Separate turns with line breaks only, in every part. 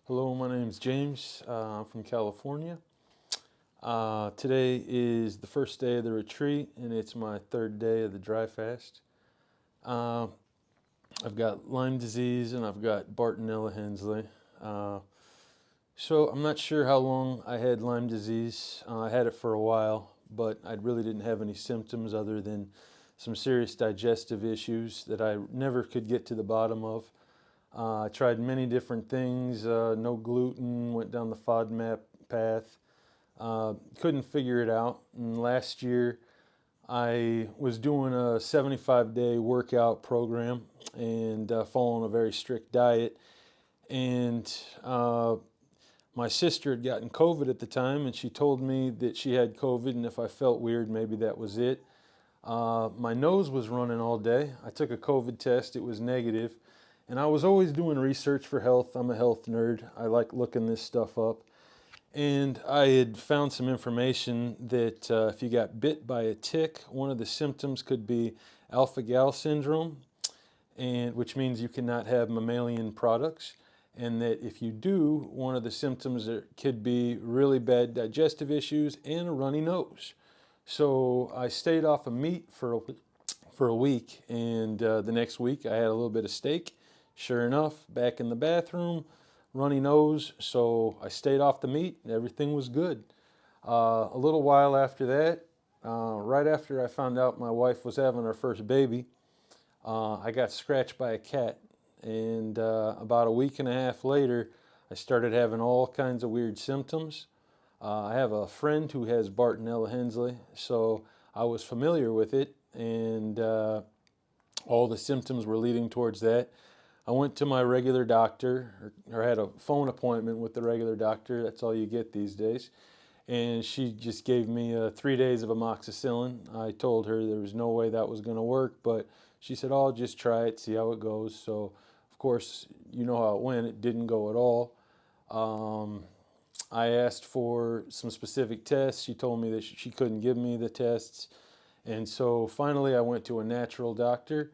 Hello, my name's James. I'm from California. Today is the first day of the retreat, and it's my third day of the dry fast. Uh, I've got Lyme disease and I've got Bartonella Hensley. Uh, so I'm not sure how long I had Lyme disease. I had it for a while, but I really didn't have any symptoms other than some serious digestive issues that I never could get to the bottom of. I tried many different things, no gluten, went down the FODMAP path, couldn't figure it out. And last year I was doing a 75-day workout program and following a very strict diet. And my sister had gotten COVID at the time, and she told me that she had COVID, and if I felt weird, maybe that was it. My nose was running all day. I took a COVID test, it was negative. And I was always doing research for health. I'm a health nerd. I like looking this stuff up. And I had found some information that if you got bit by a tick, one of the symptoms could be alpha-gal syndrome, and which means you cannot have mammalian products. And that if you do, one of the symptoms could be really bad digestive issues and a runny nose. So I stayed off of meat for a week, and the next week I had a little bit of steak. Sure enough, back in the bathroom, runny nose, so I stayed off the meat and everything was good. A little while after that, right after I found out my wife was having her first baby, I got scratched by a cat, and about a week and a half later, I started having all kinds of weird symptoms. I have a friend who has Bartonella Hensley, so I was familiar with it, and all the symptoms were leading towards that. I went to my regular doctor, or had a phone appointment with the regular doctor. That's all you get these days. And she just gave me 3 days of amoxicillin. I told her there was no way that was going to work, but she said, "Oh, just try it, see how it goes." So, of course, you know how it went. It didn't go at all. I asked for some specific tests. She told me that she couldn't give me the tests. And so finally, I went to a natural doctor,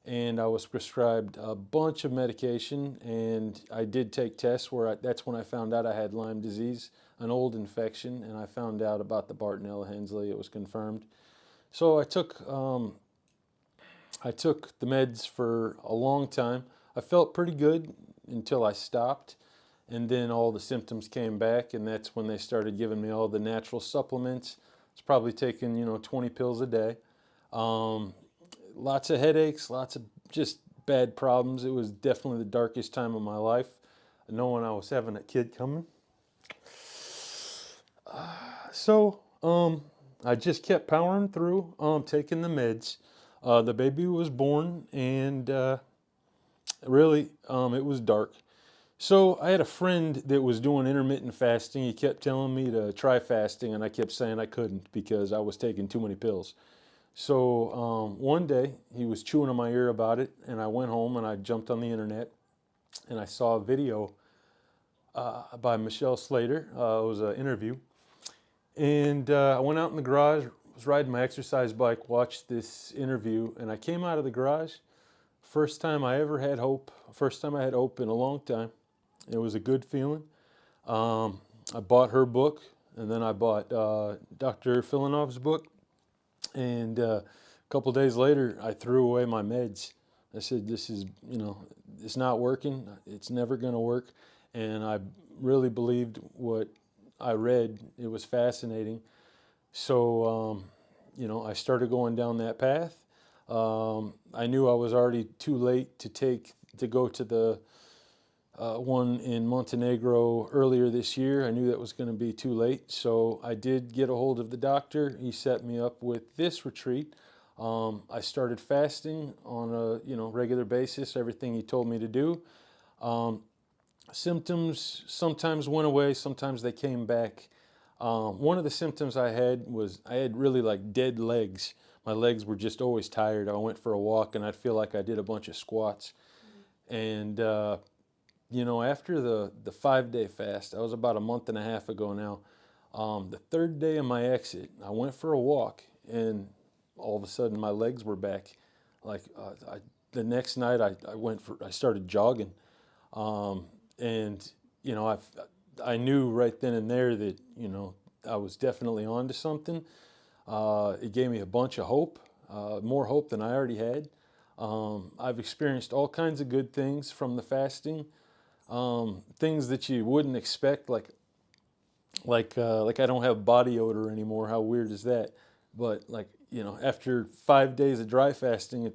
and I was prescribed a bunch of medication, and I did take tests where that's when I found out I had Lyme disease, an old infection, and I found out about the Bartonella Hensley. It was confirmed. So I took the meds for a long time. I felt pretty good until I stopped, and then all the symptoms came back, and that's when they started giving me all the natural supplements. It's probably taking 20 pills a day. Lots of headaches, lots of just bad problems. It was definitely the darkest time of my life, knowing I was having a kid coming. So I just kept powering through, taking the meds. The baby was born, and really, it was dark. So I had a friend that was doing intermittent fasting. He kept telling me to try fasting, and I kept saying I couldn't because I was taking too many pills. So one day he was chewing on my ear about it, and I went home and I jumped on the internet and I saw a video by Michelle Slater. It was an interview, and I went out in the garage, was riding my exercise bike, watched this interview, and I came out of the garage. First time I ever had hope. First time I had hope in a long time. It was a good feeling. I bought her book, and then I bought Dr. Filonov's book. And a couple days later, I threw away my meds. I said, "This is, it's not working. It's never going to work." And I really believed what I read. It was fascinating. So, I started going down that path. I knew I was already too late to go to the one in Montenegro earlier this year. I knew that was going to be too late, so I did get a hold of the doctor. He set me up with this retreat. I started fasting on a regular basis, everything he told me to do. Symptoms sometimes went away, sometimes they came back. One of the symptoms I had was I had really like dead legs. My legs were just always tired. I went for a walk and I'd feel like I did a bunch of squats. And after the 5-day fast, that was about a month and a half ago now. The third day of my exit, I went for a walk, and all of a sudden my legs were back. Like the next night, I started jogging, and you know, I knew right then and there that, you know, I was definitely onto something. It gave me a bunch of hope, more hope than I already had. I've experienced all kinds of good things from the fasting, things that you wouldn't expect, like I don't have body odor anymore. How weird is that? But like, you know, after 5 days of dry fasting,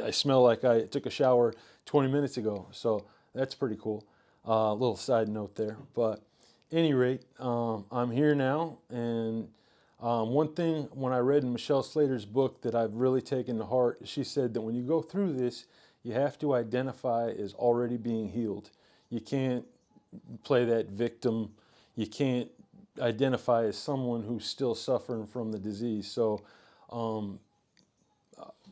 I smell like I took a shower 20 minutes ago. So that's pretty cool. Little side note there. But any rate, I'm here now, and one thing when I read in Michelle Slater's book that I've really taken to heart, she said that when you go through this, you have to identify as already being healed. You can't play that victim. You can't identify as someone who's still suffering from the disease. So, um,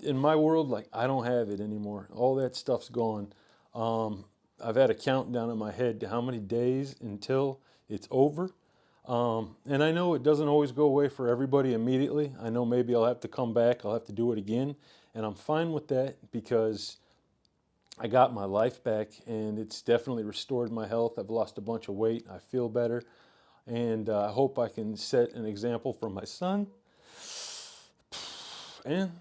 in my world, like, I don't have it anymore. All that stuff's gone. Um, I've had a countdown in my head to how many days until it's over. And I know it doesn't always go away for everybody immediately. I know maybe I'll have to come back, I'll have to do it again. And I'm fine with that because I got my life back and it's definitely restored my health. I've lost a bunch of weight. I feel better. And I hope I can set an example for my son. And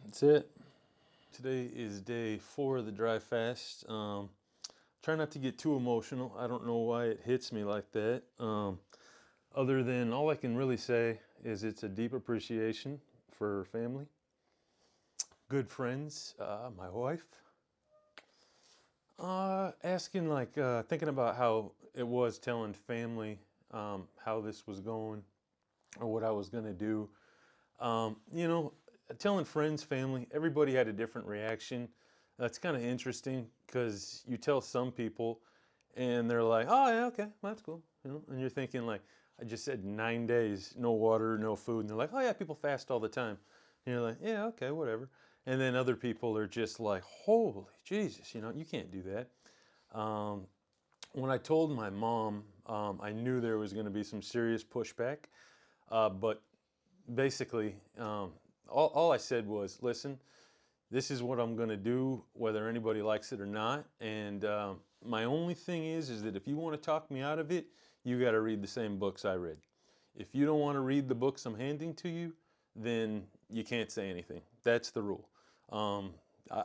that's it. Today is day 4 of the dry fast. Try not to get too emotional. I don't know why it hits me like that. Other than all I can really say is it's a deep appreciation for family, good friends, my wife. Asking thinking about how it was telling family how this was going or what I was gonna do. You know, telling friends, family, everybody had a different reaction. That's kind of interesting because you tell some people and they're like, "Oh yeah, okay, that's cool," you know, and you're thinking like, "I just said 9 days, no water, no food," and they're like, "Oh yeah, people fast all the time," and you're like, "Yeah, okay, whatever." And then other people are just like, "Holy Jesus, you know, you can't do that." Um, when I told my mom, I knew there was going to be some serious pushback, but basically, all I said was, listen, this is what I'm going to do, whether anybody likes it or not. And my only thing is that if you want to talk me out of it, you got to read the same books I read. If you don't want to read the books I'm handing to you, then you can't say anything. That's the rule. Um,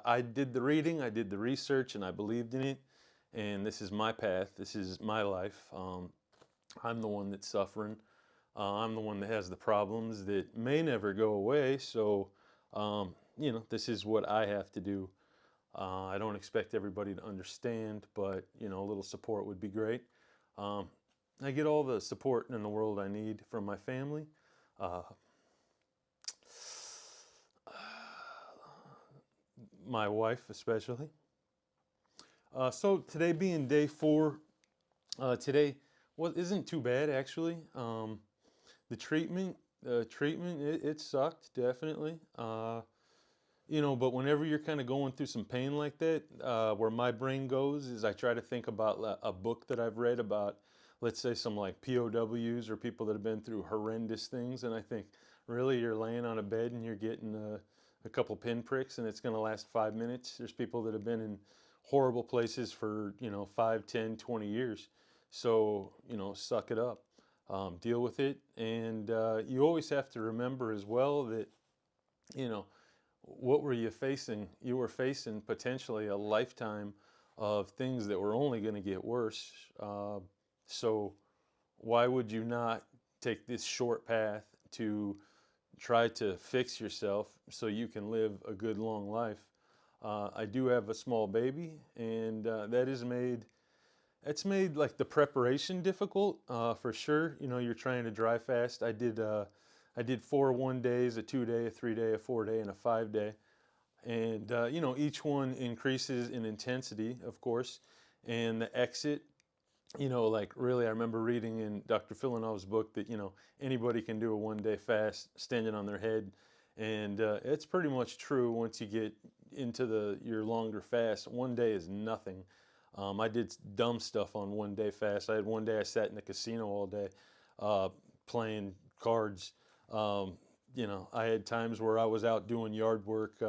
I did the reading, I did the research, and I believed in it. And this is my path. This is my life. I'm the one that's suffering. I'm the one that has the problems that may never go away. So, you know, this is what I have to do. I don't expect everybody to understand, but, you know, a little support would be great. Um, I get all the support in the world I need from my family. Uh, my wife, especially. So today being day 4, today isn't too bad actually. The treatment, it sucked definitely. You know, but whenever you're kind of going through some pain like that, where my brain goes is I try to think about a book that I've read about, let's say some like POWs or people that have been through horrendous things, and I think, really, you're laying on a bed and you're getting a couple pinpricks and it's going to last 5 minutes. There's people that have been in horrible places for, you know, 5, 10, 20 years. So, you know, suck it up, deal with it, and you always have to remember as well that, you know, what were you facing? You were facing potentially a lifetime of things that were only going to get worse. So why would you not take this short path to try to fix yourself so you can live a good long life? I do have a small baby, and it's made like the preparation difficult, for sure. You know, you're trying to dry fast. I did 4 1 days, a 2 day, a 3 day, a 4 day, and a 5 day. And, you know, each one increases in intensity, of course. And the exit, you know, like, really, I remember reading in Dr. Filonov's book that, you know, anybody can do a 1 day fast standing on their head. And it's pretty much true once you get into your longer fast. 1 day is nothing. I did dumb stuff on 1 day fast. I had 1 day I sat in the casino all day, playing cards. You know, I had times where I was out doing yard work,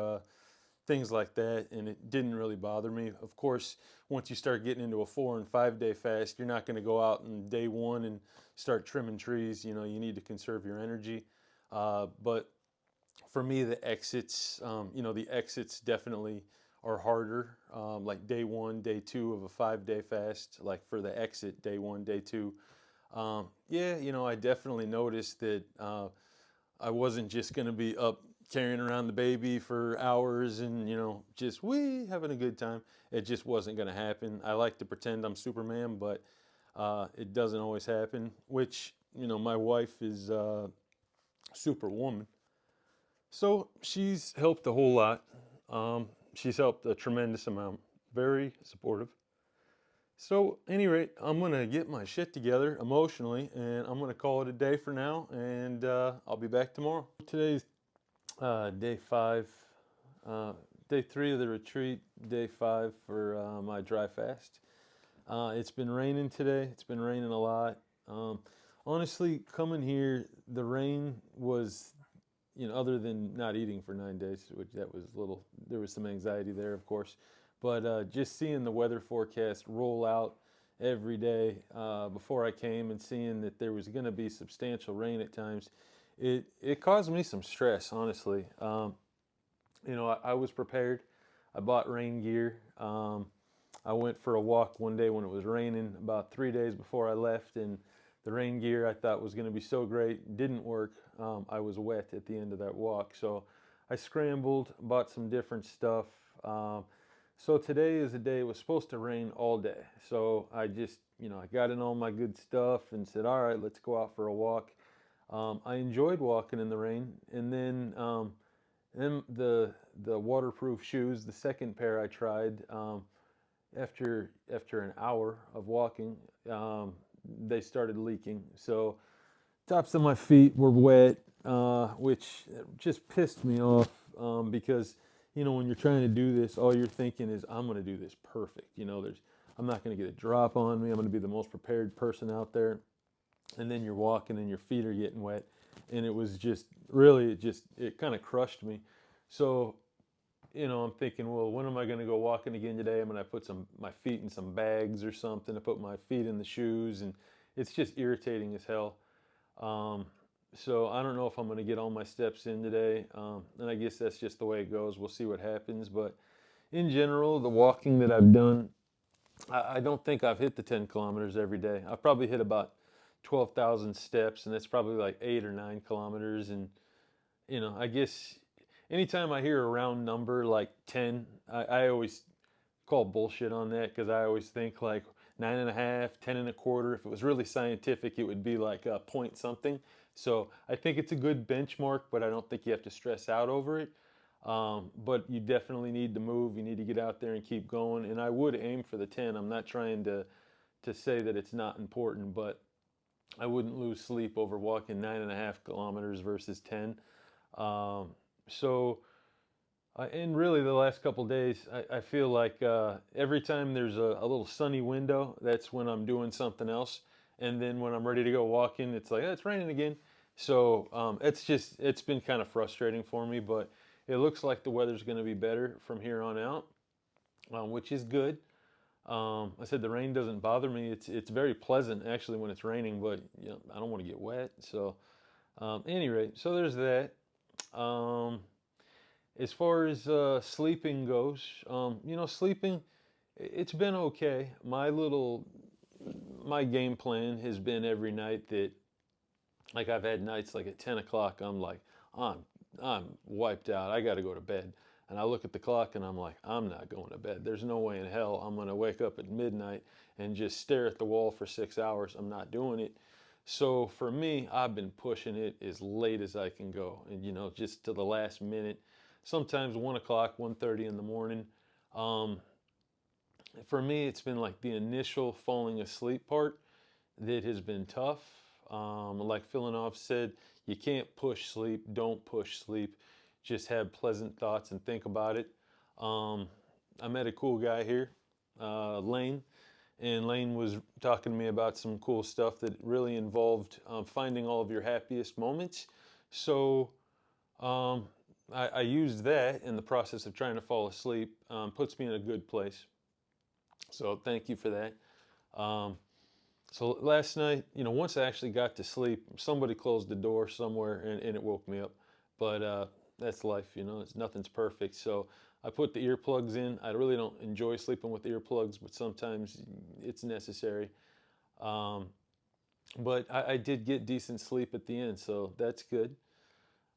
things like that, and it didn't really bother me. Of course, once you start getting into a 4 and 5 day fast, you're not going to go out on day one and start trimming trees. You know, you need to conserve your energy. But for me, the exits, the exits definitely are harder. Like day one, day two of a 5 day fast, like for the exit, day one, day two. Yeah, I definitely noticed that I wasn't just going to be up carrying around the baby for hours and, just having a good time. It just wasn't going to happen. I like to pretend I'm Superman, but it doesn't always happen, which, my wife is Superwoman. So she's helped a whole lot. She's helped a tremendous amount. Very supportive. So, at any rate, I'm going to get my shit together emotionally, and I'm going to call it a day for now, and I'll be back tomorrow. Today's day 5, day 3 of the retreat, day 5 for my dry fast. It's been raining today. It's been raining a lot. Honestly, coming here, the rain was, other than not eating for 9 days, which there was some anxiety there, of course. But just seeing the weather forecast roll out every day before I came and seeing that there was going to be substantial rain at times, it caused me some stress, honestly. I was prepared. I bought rain gear. I went for a walk one day when it was raining about 3 days before I left, and the rain gear I thought was going to be so great didn't work. I was wet at the end of that walk, so I scrambled, bought some different stuff. So today is a day it was supposed to rain all day. So I just, I got in all my good stuff and said, all right, let's go out for a walk. I enjoyed walking in the rain, and then the waterproof shoes, the second pair I tried, after an hour of walking, they started leaking. So tops of my feet were wet, which just pissed me off because when you're trying to do this, all you're thinking is, I'm going to do this perfect. I'm not going to get a drop on me. I'm going to be the most prepared person out there. And then you're walking and your feet are getting wet, and it was just really it kind of crushed me. So I'm thinking, well, when am I going to go walking again today? I'm going to put my feet in some bags or something to put my feet in the shoes, and it's just irritating as hell. So I don't know if I'm going to get all my steps in today, and I guess that's just the way it goes. We'll see what happens. But in general, the walking that I've done, I don't think I've hit the 10 kilometers every day. I've probably hit about 12,000 steps, and that's probably like 8 or 9 kilometers. And I guess anytime I hear a round number like 10, I always call bullshit on that, because I always think like 9.5, 10 and a quarter. If it was really scientific, it would be like a point something. So I think it's a good benchmark, but I don't think you have to stress out over it. But you definitely need to move. You need to get out there and keep going. And I would aim for the 10. I'm not trying to say that it's not important, but I wouldn't lose sleep over walking 9.5 kilometers versus 10. And really the last couple days, I feel like every time there's a little sunny window, that's when I'm doing something else. And then when I'm ready to go walking, it's like, it's raining again. So it's been kind of frustrating for me, but it looks like the weather's going to be better from here on out, which is good. I said the rain doesn't bother me. It's very pleasant actually when it's raining, but I don't want to get wet. So anyway, so there's that. As far as sleeping goes, sleeping, it's been okay. My game plan has been every night that, like, I've had nights like at 10 o'clock, I'm like, I'm wiped out. I got to go to bed. And I look at the clock and I'm like, I'm not going to bed. There's no way in hell I'm going to wake up at midnight and just stare at the wall for 6 hours. I'm not doing it. So for me, I've been pushing it as late as I can go, and just to the last minute. Sometimes 1 o'clock, 1:30 in the morning. For me, it's been like the initial falling asleep part that has been tough. Like Filonov said, you can't push sleep. Don't push sleep. Just have pleasant thoughts and think about it. I met a cool guy here, Lane, and Lane was talking to me about some cool stuff that really involved finding all of your happiest moments. So I used that in the process of trying to fall asleep. Puts me in a good place. So thank you for that. Um, so last night, once I actually got to sleep, somebody closed the door somewhere and it woke me up. But that's life, nothing's perfect. So I put the earplugs in. I really don't enjoy sleeping with earplugs, but sometimes it's necessary. Um, but I did get decent sleep at the end, so that's good.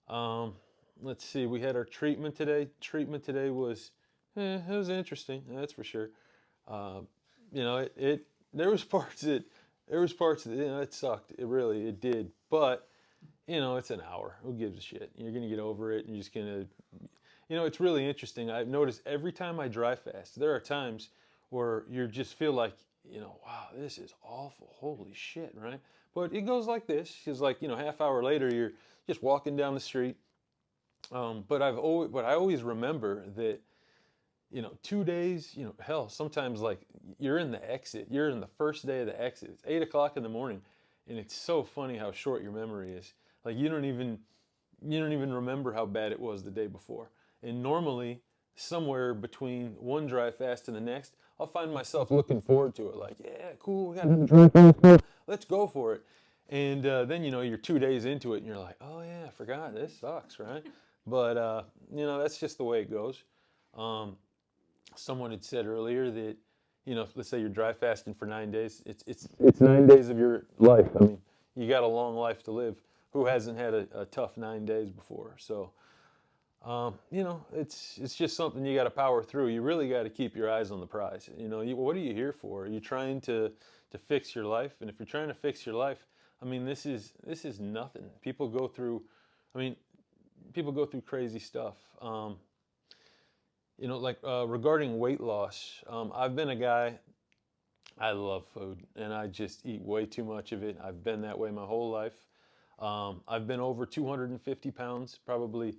Um, let's see, we had our treatment today. Treatment today was, it was interesting, that's for sure. Uh, there was parts that, it sucked. It did. But, it's an hour. Who gives a shit? You're going to get over it and you're just going to, it's really interesting. I've noticed every time I dry fast, there are times where you just feel like, wow, this is awful. Holy shit, right? But it goes like this. It's like, half hour later, you're just walking down the street. But I always remember that, 2 days, hell, sometimes like you're in the exit, you're in the first day of the exit. It's 8 o'clock in the morning, and it's so funny how short your memory is. Like you don't even remember how bad it was the day before. And normally, somewhere between one dry fast and the next, I'll find myself looking forward to it. Like, yeah, cool, we got another dry fast. Let's go for it. And then you're 2 days into it, and you're like, oh yeah, I forgot. This sucks, right? But that's just the way it goes. Um, Someone had said earlier that let's say you're dry fasting for 9 days. It's 9 days of your life. I mean, you got a long life to live. Who hasn't had a tough 9 days before? So it's just something you got to power through. You really got to keep your eyes on the prize. What are you here for? Are you trying to fix your life? And if you're trying to fix your life, I mean, this is nothing. I mean, people go through crazy stuff. Regarding weight loss, I've been a guy. I love food, and I just eat way too much of it. I've been that way my whole life. I've been over 250 pounds probably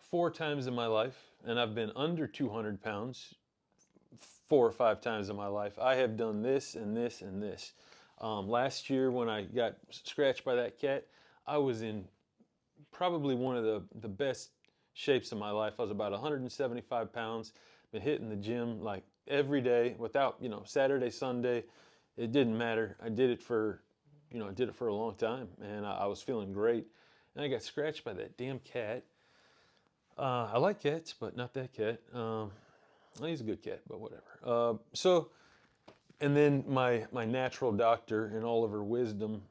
4 times in my life, and I've been under 200 pounds 4 or 5 times in my life. I have done this and this and this. Last year, when I got scratched by that cat, I was in probably one of the best shapes of my life. I was about 175 pounds, been hitting the gym like every day without, Saturday, Sunday, it didn't matter. I did it for a long time, and I was feeling great. And I got scratched by that damn cat. I like cats, but not that cat. Well, he's a good cat, but whatever. And then my natural doctor, in all of her wisdom,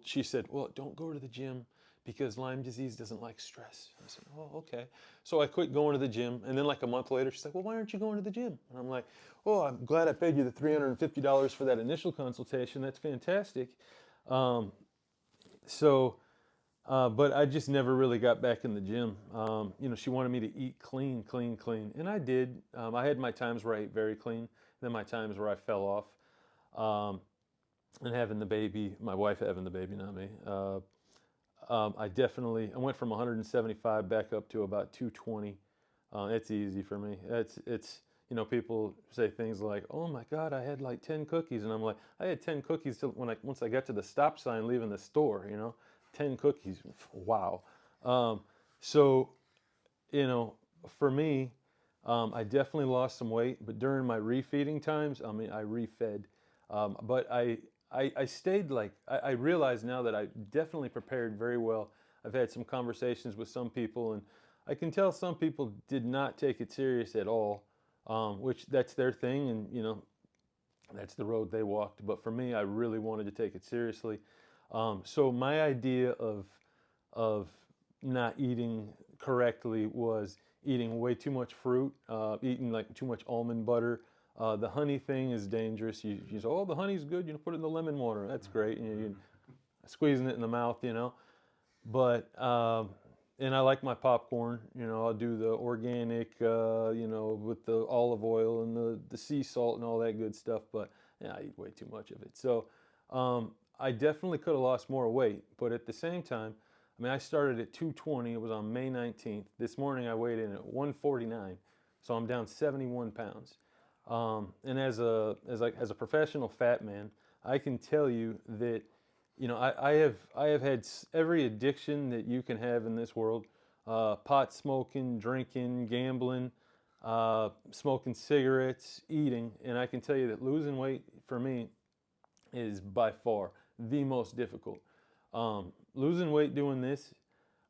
she said, well, don't go to the gym because Lyme disease doesn't like stress. I said, oh, okay. So I quit going to the gym. And then like a month later, she's like, well, why aren't you going to the gym? And I'm like, oh, I'm glad I paid you the $350 for that initial consultation. That's fantastic. Um, but I just never really got back in the gym. She wanted me to eat clean, clean, clean. And I did. I had my times where I ate very clean, then my times where I fell off. And having the baby, my wife having the baby, not me. I went from 175 back up to about 220. It's easy for me. People say things like, "Oh my God, I had like 10 cookies," and I'm like, I had 10 cookies till once I got to the stop sign leaving the store. 10 cookies. Wow. Um, so, you know, for me, I definitely lost some weight, but during my refeeding times, I mean, I refed. But I stayed I realize now that I definitely prepared very well. I've had some conversations with some people, and I can tell some people did not take it serious at all, which that's their thing, and, that's the road they walked. But for me, I really wanted to take it seriously. So my idea of not eating correctly was eating way too much fruit, eating like too much almond butter. The honey thing is dangerous. You say, oh, the honey's good. Put it in the lemon water. That's great. You're squeezing it in the mouth. But and I like my popcorn. I'll do the organic, with the olive oil and the sea salt and all that good stuff. But yeah, I eat way too much of it. So I definitely could have lost more weight. But at the same time, I mean, I started at 220. It was on May 19th. This morning I weighed in at 149. So I'm down 71 pounds. And as a professional fat man, I can tell you that I have had every addiction that you can have in this world. pot smoking, drinking, gambling, smoking cigarettes, eating. And I can tell you that losing weight for me is by far the most difficult. Losing weight doing this,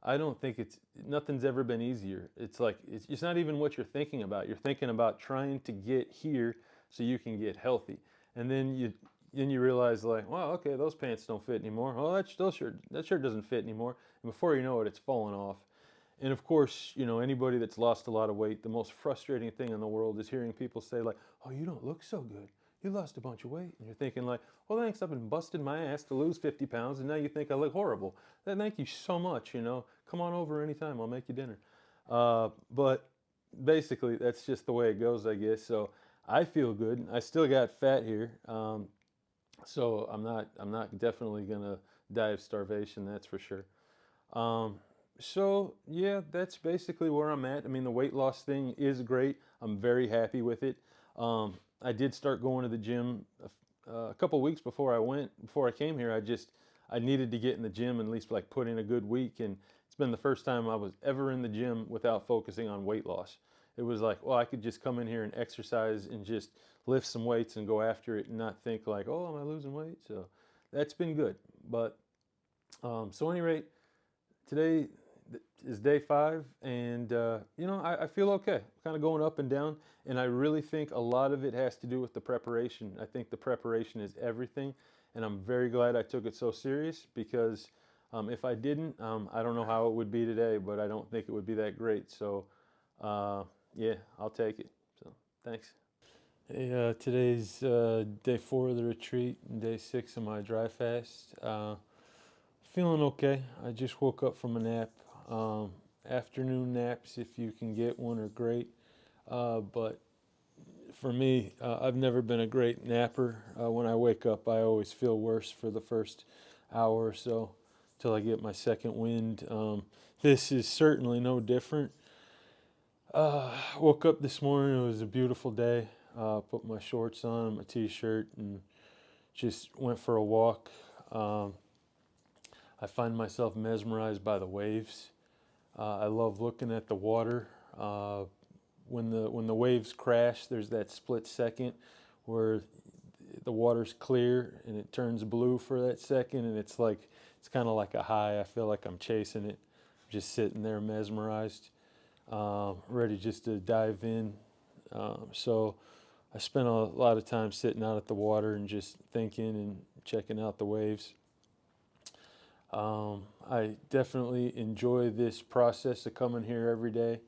I don't think nothing's ever been easier. It's like, it's not even what you're thinking about. You're thinking about trying to get here so you can get healthy. And then you realize, like, well, okay, those pants don't fit anymore. Oh, that shirt doesn't fit anymore. And before you know it, it's falling off. And of course, anybody that's lost a lot of weight, the most frustrating thing in the world is hearing people say, like, oh, you don't look so good. You lost a bunch of weight. And you're thinking, like, well, thanks, I've been busting my ass to lose 50 pounds, and now you think I look horrible. Thank you so much, Come on over anytime, I'll make you dinner. But basically, that's just the way it goes, I guess. So I feel good. I still got fat here. So I'm not definitely gonna die of starvation, that's for sure. So yeah, that's basically where I'm at. I mean, the weight loss thing is great. I'm very happy with it. I did start going to the gym a couple weeks before I came here. I needed to get in the gym and at least like put in a good week, and it's been the first time I was ever in the gym without focusing on weight loss. It was like, well, I could just come in here and exercise and just lift some weights and go after it and not think like, oh, am I losing weight? So that's been good. But so at any rate, today is day 5, and I feel okay. Kind of going up and down, and I really think a lot of it has to do with the preparation. I think the preparation is everything, and I'm very glad I took it so serious, because if I didn't, I don't know how it would be today, but I don't think it would be that great. So yeah, I'll take it. So thanks. Hey, today's day 4 of the retreat and day 6 of my dry fast. Feeling okay. I just woke up from a nap. Afternoon naps, if you can get one, are great. But for me, I've never been a great napper. When I wake up, I always feel worse for the first hour or so till I get my second wind. This is certainly no different. Woke up this morning, it was a beautiful day. Put my shorts on, my t-shirt, and just went for a walk. I find myself mesmerized by the waves. I love looking at the water. When the waves crash, there's that split second where the water's clear and it turns blue for that second, and it's kind of like a high. I feel like I'm chasing it, just sitting there mesmerized, ready just to dive in. So I spent a lot of time sitting out at the water and just thinking and checking out the waves. I definitely enjoy this process of coming here every day.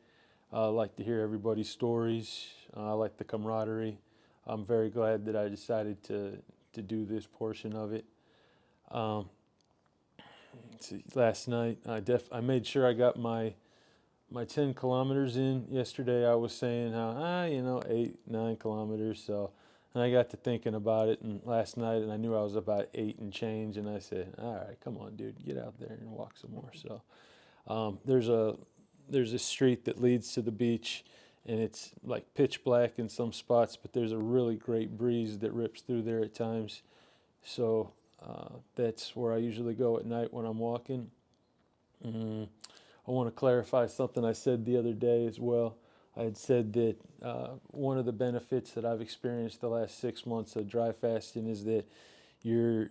I like to hear everybody's stories. I like the camaraderie. I'm very glad that I decided to do this portion of it. Last night, I made sure I got my 10 kilometers in. Yesterday I was saying how 8, 9 kilometers. So, and I got to thinking about it, and last night, and I knew I was about 8 and change, and I said, all right, come on, dude, get out there and walk some more. So there's a street that leads to the beach, and it's like pitch black in some spots, but there's a really great breeze that rips through there at times. So that's where I usually go at night when I'm walking. I want to clarify something I said the other day as well. I had said that one of the benefits that I've experienced the last 6 months of dry fasting is that you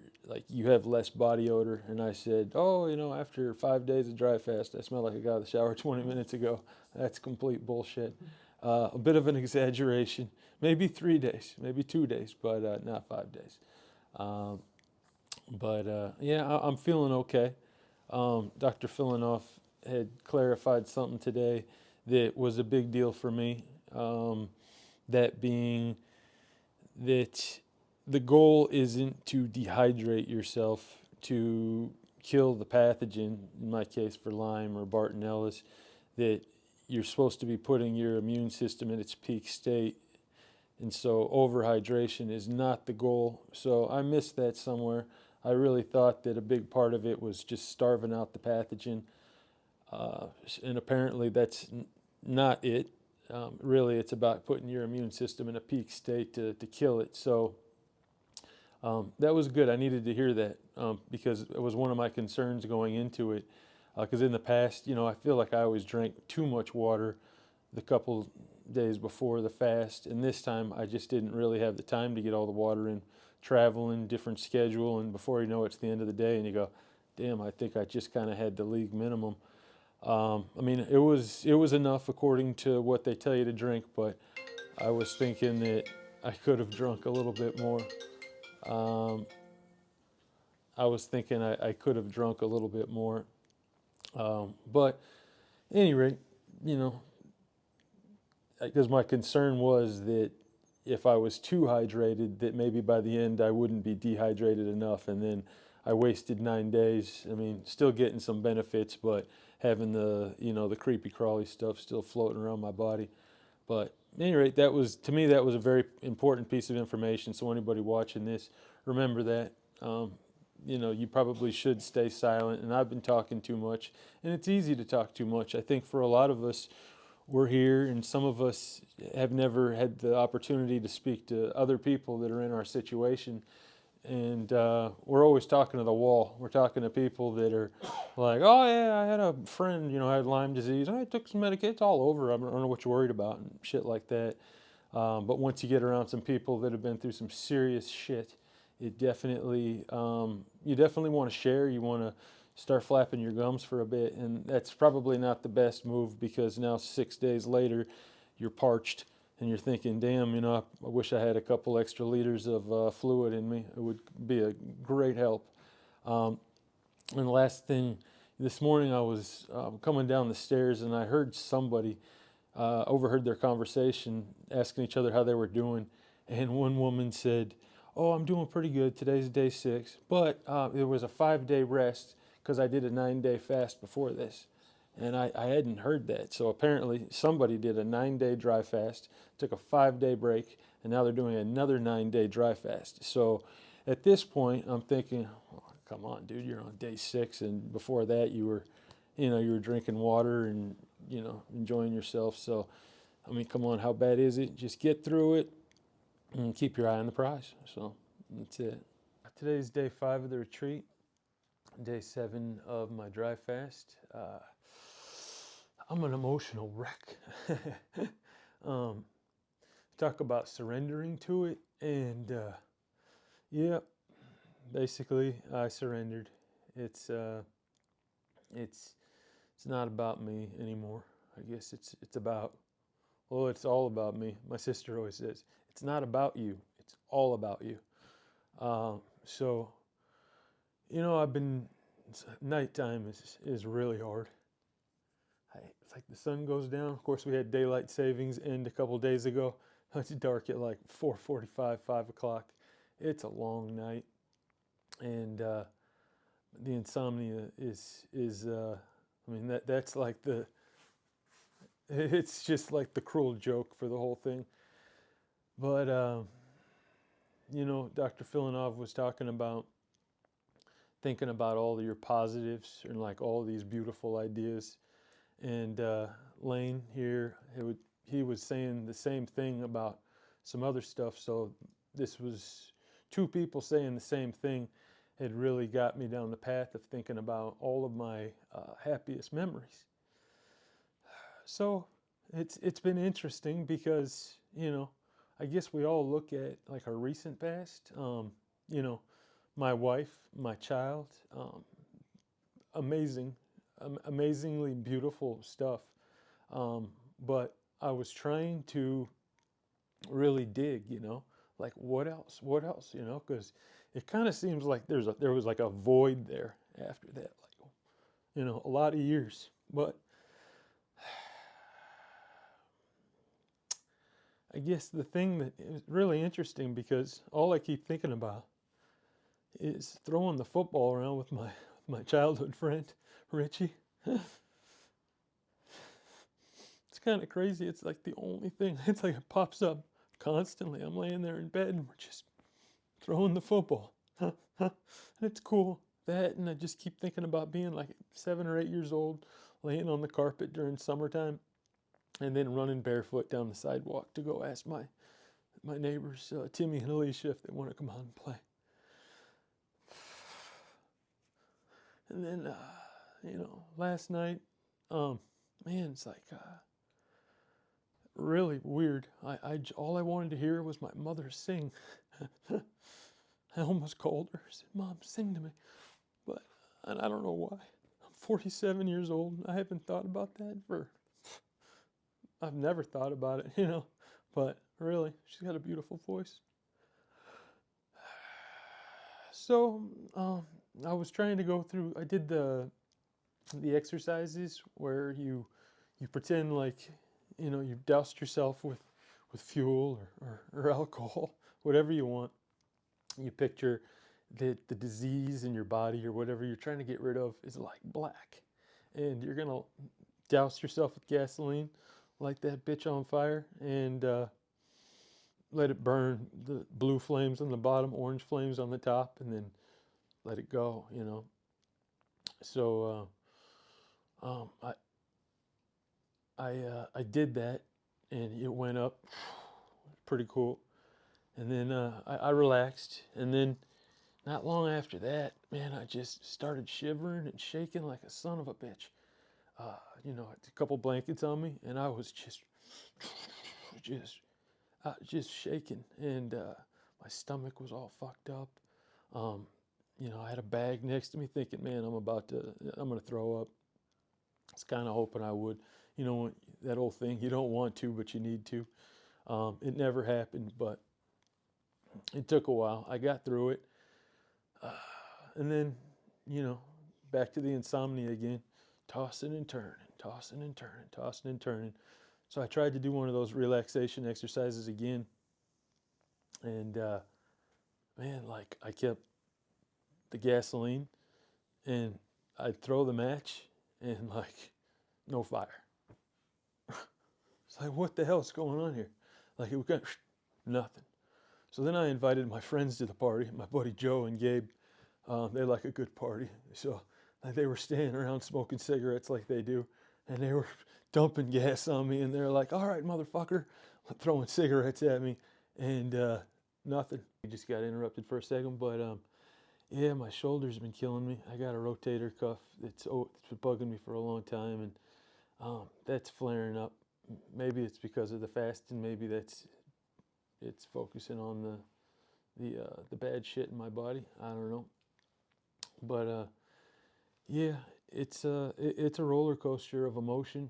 have less body odor. And I said, oh, after 5 days of dry fast, I smell like I got out of the shower 20 minutes ago. That's complete bullshit. A bit of an exaggeration. Maybe 3 days, maybe 2 days, but not 5 days. Yeah, I'm feeling okay. Dr. Filonov had clarified something today that was a big deal for me. That being that the goal isn't to dehydrate yourself to kill the pathogen, in my case for Lyme or Bartonellus, that you're supposed to be putting your immune system in its peak state. And so overhydration is not the goal. So I missed that somewhere. I really thought that a big part of it was just starving out the pathogen. And apparently that's not it. Really, it's about putting your immune system in a peak state to kill it. So that was good. I needed to hear that because it was one of my concerns going into it. Because in the past, I feel like I always drank too much water the couple days before the fast, and this time I just didn't really have the time to get all the water in, traveling, different schedule, and before you know it's the end of the day and you go, damn, I think I just kind of had the league minimum. I mean, it was enough according to what they tell you to drink, but I was thinking that I could have drunk a little bit more. Um, I was thinking I could have drunk a little bit more. But at any rate, you know, because my concern was that if I was too hydrated, that maybe by the end I wouldn't be dehydrated enough, and then I wasted 9 days. I mean, still getting some benefits, but having the creepy crawly stuff still floating around my body. But at any rate, that was, to me, that was a very important piece of information. So anybody watching this, remember that. You probably should stay silent. And I've been talking too much, and it's easy to talk too much. I think for a lot of us, we're here, and some of us have never had the opportunity to speak to other people that are in our situation. And we're always talking to the wall. We're talking to people that are like, oh, yeah, I had a friend, had Lyme disease. I took some medication. It's all over. I don't know what you're worried about and shit like that. But once you get around some people that have been through some serious shit, it definitely, you definitely want to share. You want to start flapping your gums for a bit. And that's probably not the best move, because now 6 days later, you're parched. And you're thinking, damn, I wish I had a couple extra liters of fluid in me. It would be a great help. And the last thing, this morning I was coming down the stairs and I heard somebody, overheard their conversation, asking each other how they were doing. And one woman said, oh, I'm doing pretty good. Today's day 6. But it was a 5-day rest because I did a 9-day fast before this. And I hadn't heard that. So apparently somebody did a 9-day dry fast, took a 5-day break, and now they're doing another 9-day dry fast. So at this point, I'm thinking, oh, come on, dude, you're on day 6, and before that you were drinking water and, enjoying yourself. So, I mean, come on, how bad is it? Just get through it and keep your eye on the prize. So that's it. Today's day 5 of the retreat, day 7 of my dry fast. I'm an emotional wreck. Talk about surrendering to it, and yeah, basically I surrendered. It's not about me anymore. I guess it's about, well, it's all about me. My sister always says, it's not about you, it's all about you. So, nighttime is really hard. It's like the sun goes down. Of course, we had daylight savings end a couple days ago. It's dark at like 4:45, 5 o'clock. It's a long night, and the insomnia is I mean, that's like it's just like the cruel joke for the whole thing. But Dr. Filonov was talking about thinking about all of your positives and like all these beautiful ideas. And Lane here, he was saying the same thing about some other stuff. So this was 2 people saying the same thing. Had really got me down the path of thinking about all of my happiest memories. So it's been interesting because, I guess we all look at like our recent past. My wife, my child, amazingly beautiful stuff. But I was trying to really dig, like what else, because it kind of seems like there was like a void there after that, like, a lot of years. But I guess the thing that is really interesting, because all I keep thinking about is throwing the football around with my childhood friend, Richie. It's kind of crazy. It's like the only thing. It's like it pops up constantly. I'm laying there in bed and we're just throwing the football. And it's cool. That, and I just keep thinking about being like 7 or 8 years old, laying on the carpet during summertime, and then running barefoot down the sidewalk to go ask my neighbors, Timmy and Alicia, if they want to come out and play. And then, last night, man, it's like really weird. All I wanted to hear was my mother sing. I almost called her, said, "Mom, sing to me." But I don't know why. I'm 47 years old. I haven't thought about that I've never thought about it, But really, she's got a beautiful voice. So, I was trying to go through, I did the exercises where you pretend like, you doused yourself with fuel or alcohol, whatever you want. You picture that the disease in your body or whatever you're trying to get rid of is like black. And you're going to douse yourself with gasoline, light that bitch on fire, and let it burn. The blue flames on the bottom, orange flames on the top, and then let it go. So I did that, and it went up. Pretty cool. And then I relaxed, and then not long after that, man, I just started shivering and shaking like a son of a bitch. A couple blankets on me, and I was just shaking, and my stomach was all fucked up. I had a bag next to me, thinking, man, I'm gonna throw up. I was kind of hoping I would. That old thing, you don't want to, but you need to. It never happened, but it took a while. I got through it. And then, back to the insomnia again, tossing and turning, tossing and turning, tossing and turning. So I tried to do one of those relaxation exercises again. And man, like I kept the gasoline and I'd throw the match and like no fire. It's like, what the hell's going on here? Like it was kind of nothing. So then I invited my friends to the party, my buddy Joe and Gabe. They like a good party. So they were standing around smoking cigarettes like they do. And they were dumping gas on me. And they're like, all right, motherfucker, throwing cigarettes at me. And nothing. We just got interrupted for a second. But yeah, my shoulder's been killing me. I got a rotator cuff. It's been bugging me for a long time. And that's flaring up. Maybe it's because of the fasting. Maybe it's focusing on the bad shit in my body. I don't know. But yeah, it's a roller coaster of emotion.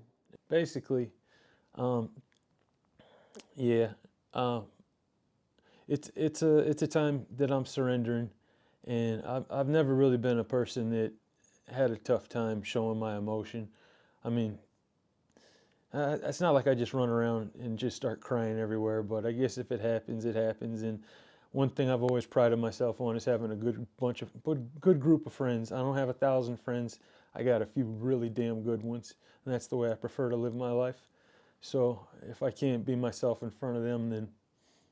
Basically, um, yeah, um, it's a time that I'm surrendering, and I've never really been a person that had a tough time showing my emotion. I mean, it's not like I just run around and just start crying everywhere, but I guess if it happens, it happens. And one thing I've always prided myself on is having a good group of friends. I don't have 1,000 friends. I got a few really damn good ones, and that's the way I prefer to live my life. So if I can't be myself in front of them, then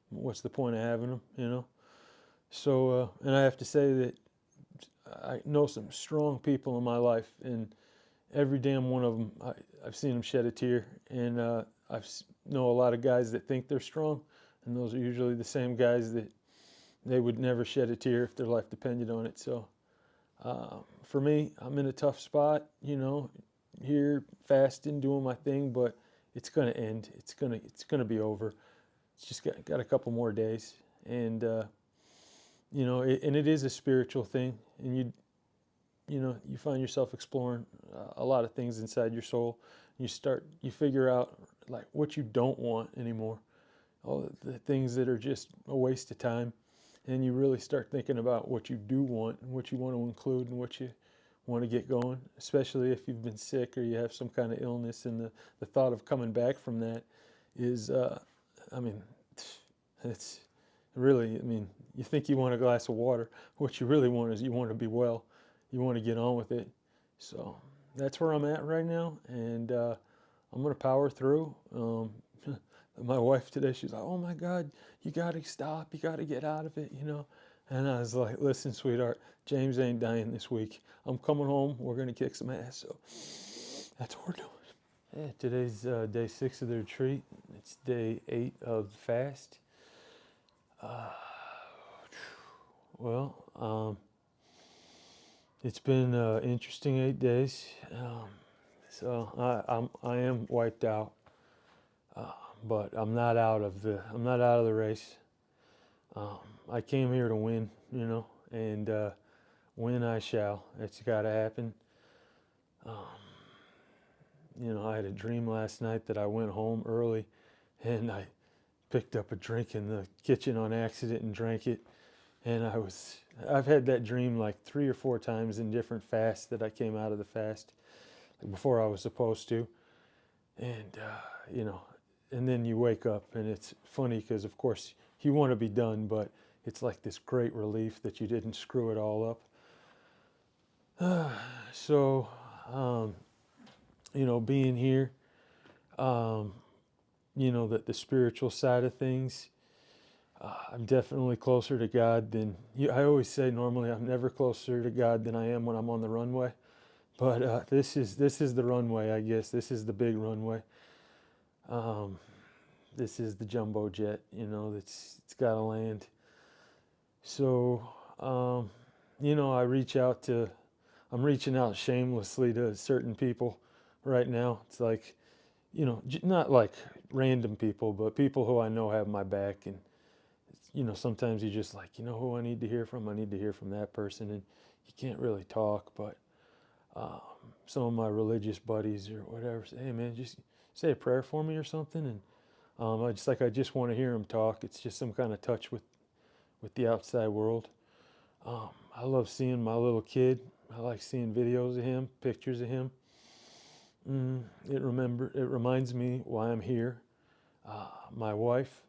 what's the point of having them? So, and I have to say that I know some strong people in my life, and every damn one of them, I've seen them shed a tear, and I know a lot of guys that think they're strong, and those are usually the same guys that they would never shed a tear if their life depended on it. So for me, I'm in a tough spot, here fasting, doing my thing, but it's gonna end. It's gonna be over. It's just got a couple more days, and and it is a spiritual thing, and you find yourself exploring a lot of things inside your soul. You figure out like what you don't want anymore, all the things that are just a waste of time, and you really start thinking about what you do want and what you want to include and what you want to get going, especially if you've been sick or you have some kind of illness. And the thought of coming back from that is, I mean, it's really, you think you want a glass of water. What you really want is you want to be well. You want to get on with it. So that's where I'm at right now, and I'm going to power through. My wife today, she's like, oh my God, you got to stop. You got to get out of it, And I was like, listen, sweetheart, James ain't dying this week. I'm coming home. We're going to kick some ass. So that's what we're doing. Yeah, today's day 6 of the retreat. It's day 8 of the fast. Well, It's been interesting 8 days. So I am wiped out, but I'm not out of the race. Um, I came here to win, and win I shall. It's got to happen. Um, I had a dream last night that I went home early, and I picked up a drink in the kitchen on accident and drank it. And I've had that dream like 3 or 4 times in different fasts that I came out of the fast before I was supposed to. And, and then you wake up and it's funny because, of course, you want to be done, but it's like this great relief that you didn't screw it all up. So, um, being here, um, that the spiritual side of things, I'm definitely closer to God than you. I always say normally I'm never closer to God than I am when I'm on the runway, but this is the runway. I guess this is the big runway. Um, this is the jumbo jet. It's got to land. So I reach out to. I'm reaching out shamelessly to certain people right now. It's like not like random people, but people who I know have my back and sometimes you just like, who I need to hear from? I need to hear from that person. And you can't really talk, but um, some of my religious buddies or whatever say, hey, man, just say a prayer for me or something. And I just want to hear them talk. It's just some kind of touch with the outside world. I love seeing my little kid. I like seeing videos of him, pictures of him. It reminds me why I'm here. My wife,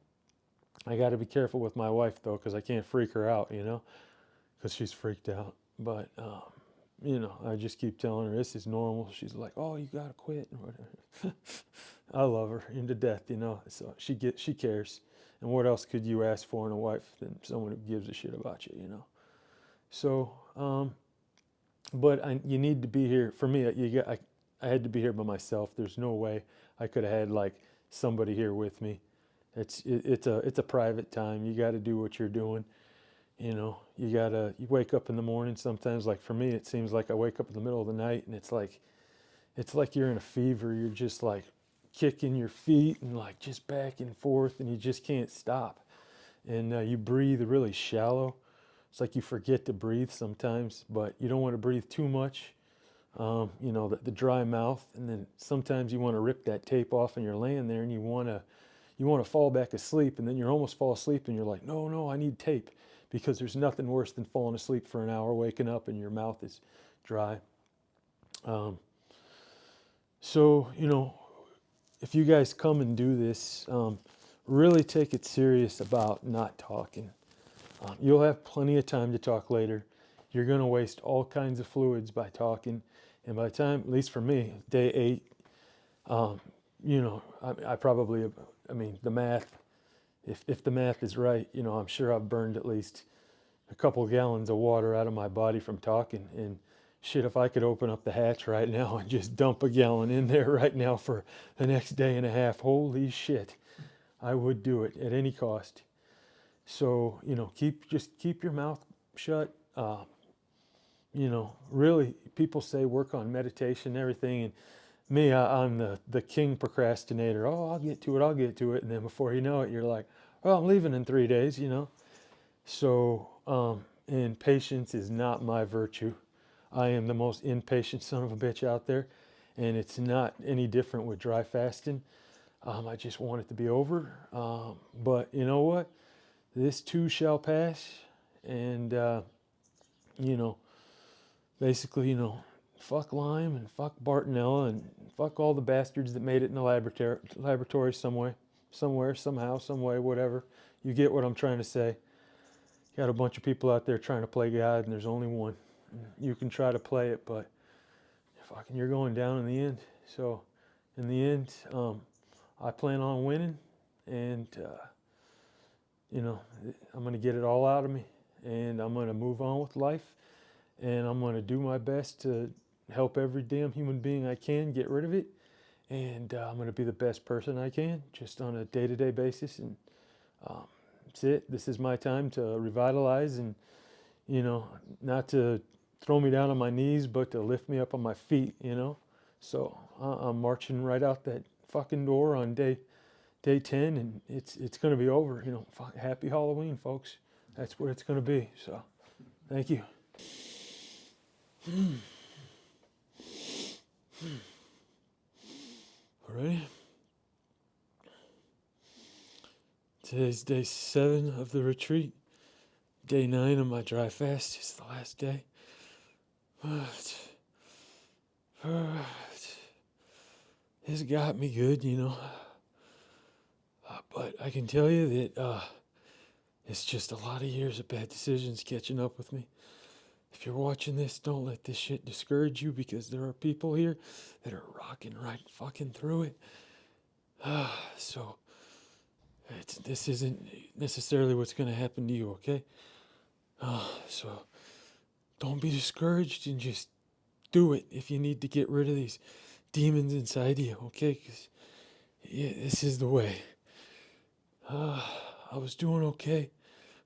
I got to be careful with my wife though, because I can't freak her out, because she's freaked out. But I just keep telling her this is normal. She's like, "Oh, you gotta quit," or whatever. I love her into death, So she cares. And what else could you ask for in a wife than someone who gives a shit about you? So, but you need to be here for me. I had to be here by myself. There's no way I could have had like somebody here with me. It's a private time. You got to do what you're doing. You wake up in the morning sometimes. Like for me, it seems like I wake up in the middle of the night and it's like you're in a fever. You're just like kicking your feet and like just back and forth, and you just can't stop. And you breathe really shallow. It's like you forget to breathe sometimes, but you don't want to breathe too much. The dry mouth, and then sometimes you want to rip that tape off, and you're laying there, and you want to fall back asleep, and then you almost fall asleep, and you're like, no, I need tape, because there's nothing worse than falling asleep for an hour, waking up, and your mouth is dry. So if you guys come and do this, really take it serious about not talking. You'll have plenty of time to talk later. You're going to waste all kinds of fluids by talking. And by the time, at least for me, day 8, I probably, the math, if the math is right, I'm sure I've burned at least a couple gallons of water out of my body from talking. And shit, if I could open up the hatch right now and just dump a gallon in there right now for the next day and a half, holy shit, I would do it at any cost. So, keep your mouth shut. Really, people say work on meditation and everything. And me, I'm the king procrastinator. Oh, I'll get to it. And then before you know it, you're like, oh, I'm leaving in 3 days, So, and patience is not my virtue. I am the most impatient son of a bitch out there. And it's not any different with dry fasting. I just want it to be over. But you know what? This too shall pass. And, you know, basically, fuck Lyme and fuck Bartonella and fuck all the bastards that made it in the laboratory somewhere, somehow, some way, whatever. You get what I'm trying to say. Got a bunch of people out there trying to play God, and there's only one. You can try to play it, but fucking you're going down in the end. So, in the end, I plan on winning, and I'm going to get it all out of me, and I'm going to move on with life, and I'm going to do my best to help every damn human being I can get rid of it, and I'm going to be the best person I can, just on a day-to-day basis, and that's it. This is my time to revitalize, and not to throw me down on my knees, but to lift me up on my feet, you know. So I'm marching right out that fucking door on day 10, and it's gonna be over, you know. Happy Halloween, folks. That's what it's gonna be. So, thank you. All right. Today's day 7 of the retreat. Day 9 of my dry fast. It's the last day. It's got me good, you know. But I can tell you that it's just a lot of years of bad decisions catching up with me. If you're watching this, don't let this shit discourage you, because there are people here that are rocking right fucking through it. So this isn't necessarily what's going to happen to you, okay? So don't be discouraged, and just do it if you need to get rid of these demons inside you, okay? Because yeah, this is the way. I was doing okay.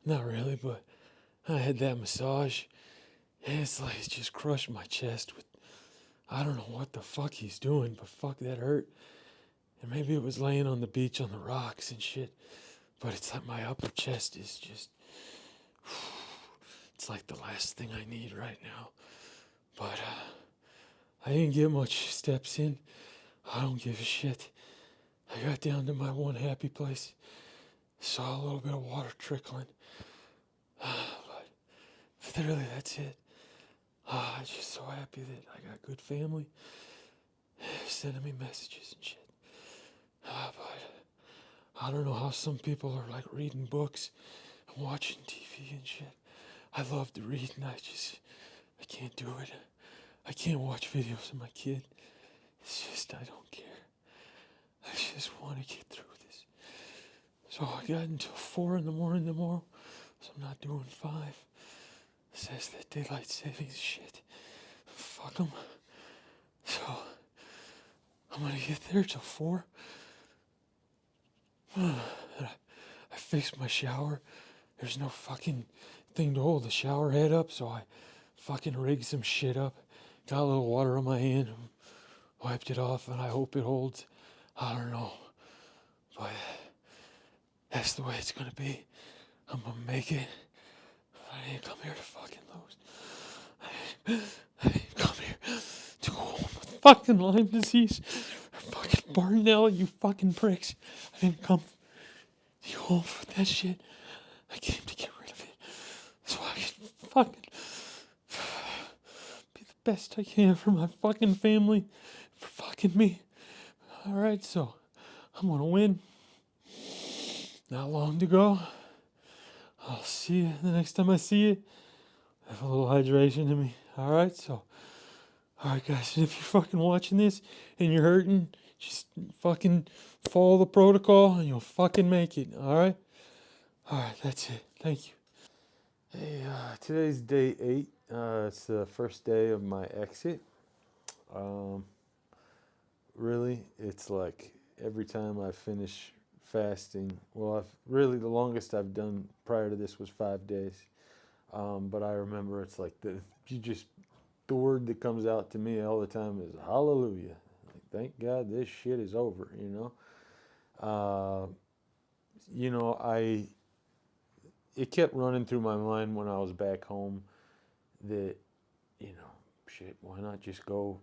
Not really, but I had that massage, and it's like it just crushed my chest with, I don't know what the fuck he's doing, but fuck, that hurt. And maybe it was laying on the beach on the rocks and shit, but it's like my upper chest is just, it's like the last thing I need right now. But I didn't get much steps in. I don't give a shit. I got down to my one happy place, saw a little bit of water trickling. But literally, that's it. I'm just so happy that I got good family sending me messages and shit. But I don't know how some people are like reading books and watching TV and shit. I love to read, and I can't do it. I can't watch videos of my kid. It's just, I don't care. I just want to get through this. So I got until 4 in the morning tomorrow, so I'm not doing 5. It says that daylight savings shit. Fuck them. So I'm gonna get there till 4. I fixed my shower. There's no fucking thing to hold the shower head up, so I fucking rigged some shit up. Got a little water on my hand, wiped it off, and I hope it holds. I don't know, but that's the way it's gonna be. I'm gonna make it. I didn't come here to fucking lose. I didn't come here to go home with fucking Lyme disease or fucking Bartonella, you fucking pricks. I didn't come to go home with that shit. I came to get rid of it so I can fucking be the best I can for my fucking family, for fucking me. Alright, so I'm gonna win. Not long to go. I'll see you the next time I see you. Have a little hydration in me. Alright, so. Alright, guys, and if you're fucking watching this and you're hurting, just fucking follow the protocol and you'll fucking make it. Alright? Alright, that's it. Thank you. Hey, today's day 8. It's the first day of my exit. Really, it's like every time I finish fasting, well, the longest I've done prior to this was 5 days. But I remember it's like the word that comes out to me all the time is hallelujah. Like, thank God this shit is over, you know. It kept running through my mind when I was back home that, shit, why not just go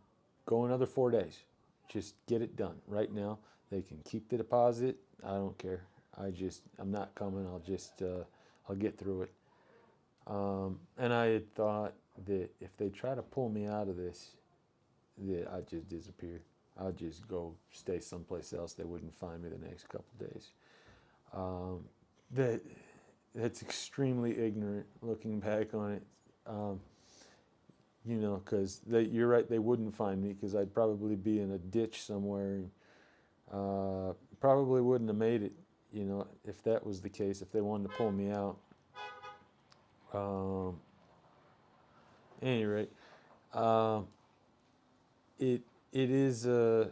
another 4 days? Just get it done right now. They can keep the deposit. I don't care. I'm not coming. I'll get through it. And I had thought that if they try to pull me out of this, that I'd just disappear. I'd just go stay someplace else. They wouldn't find me the next couple days. That's extremely ignorant looking back on it. Because you're right, they wouldn't find me because I'd probably be in a ditch somewhere. And, probably wouldn't have made it, if that was the case, if they wanted to pull me out. Any rate, it is a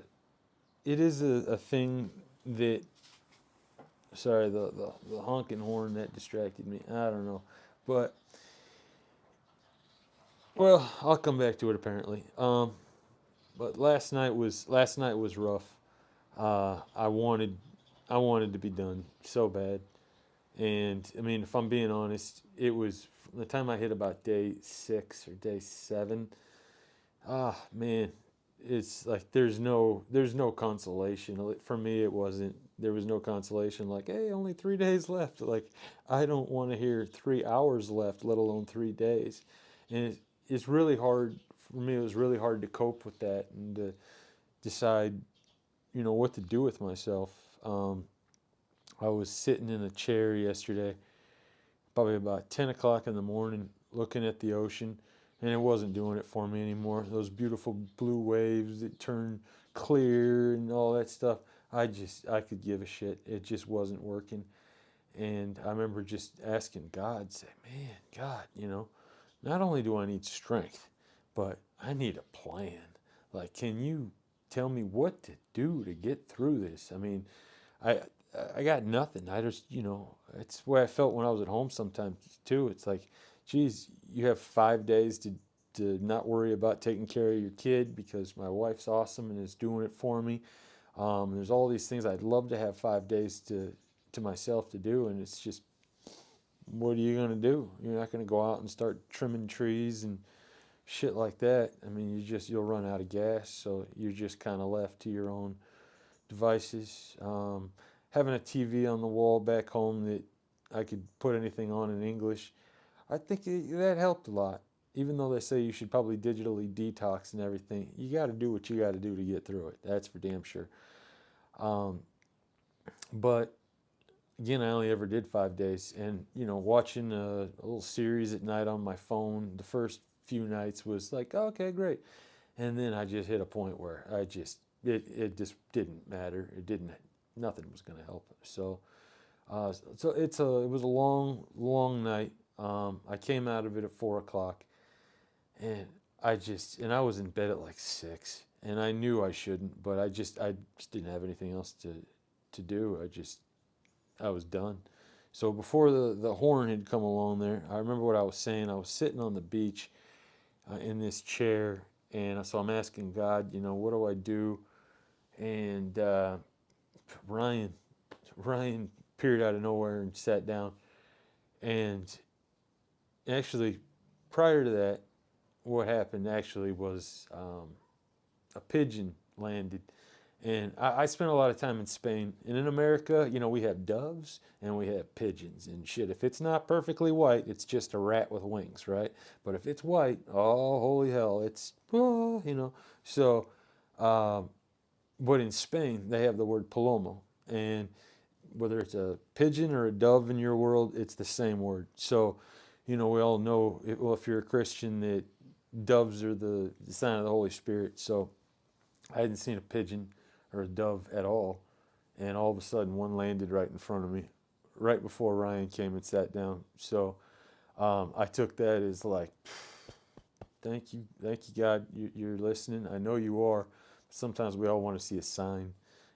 thing that. Sorry, the honking horn that distracted me. I don't know, but Well, I'll come back to it apparently. But last night was rough. Uh, I wanted I wanted to be done so bad, and I mean, if I'm being honest, it was from the time I hit about day 6 or day 7. Ah, man, it's like there's no consolation. For me, it wasn't. There was no consolation. Like, hey, only 3 days left. Like, I don't want to hear 3 hours left, let alone 3 days. And it's really hard for me. It was really hard to cope with that and to decide, what to do with myself. I was sitting in a chair yesterday, probably about 10 o'clock in the morning, looking at the ocean, and it wasn't doing it for me anymore. Those beautiful blue waves that turn clear and all that stuff. I could give a shit. It just wasn't working. And I remember just asking God, say, man, God, not only do I need strength, but I need a plan. Like, can you tell me what to do to get through this? I mean, I I got nothing. I just, it's the way I felt when I was at home sometimes too. It's like, geez, you have 5 days to not worry about taking care of your kid because my wife's awesome and is doing it for me. There's all these things I'd love to have 5 days to myself to do, and it's just, what are you gonna do? You're not gonna go out and start trimming trees and shit like that. I mean, you'll run out of gas, so you're just kind of left to your own devices. Having a TV on the wall back home that I could put anything on in English, I think that helped a lot. Even though they say you should probably digitally detox and everything, you got to do what you got to do to get through it. That's for damn sure. Um, but again, I only ever did 5 days, and watching a little series at night on my phone. The first few nights was like, oh, okay, great, and then I just hit a point where it just didn't matter. It didn't. Nothing was going to help. So it was a long night. I came out of it at 4 o'clock, and I was in bed at like 6, and I knew I shouldn't, but I just didn't have anything else to do. I was done. So before the horn had come along there, I remember what I was saying. I was sitting on the beach in this chair, and so I'm asking God, what do I do? And Ryan, Ryan appeared out of nowhere and sat down. And actually, prior to that, what happened actually was a pigeon landed. And I spent a lot of time in Spain. And in America, we have doves and we have pigeons. And shit, if it's not perfectly white, it's just a rat with wings, right? But if it's white, oh, holy hell, it's, So, um, but in Spain, they have the word palomo. And whether it's a pigeon or a dove in your world, it's the same word. So, we all know, well, if you're a Christian, that doves are the sign of the Holy Spirit. So I hadn't seen a pigeon or a dove at all. And all of a sudden, one landed right in front of me, right before Ryan came and sat down. So I took that as like, thank you, God, you're listening. I know you are. Sometimes we all want to see a sign.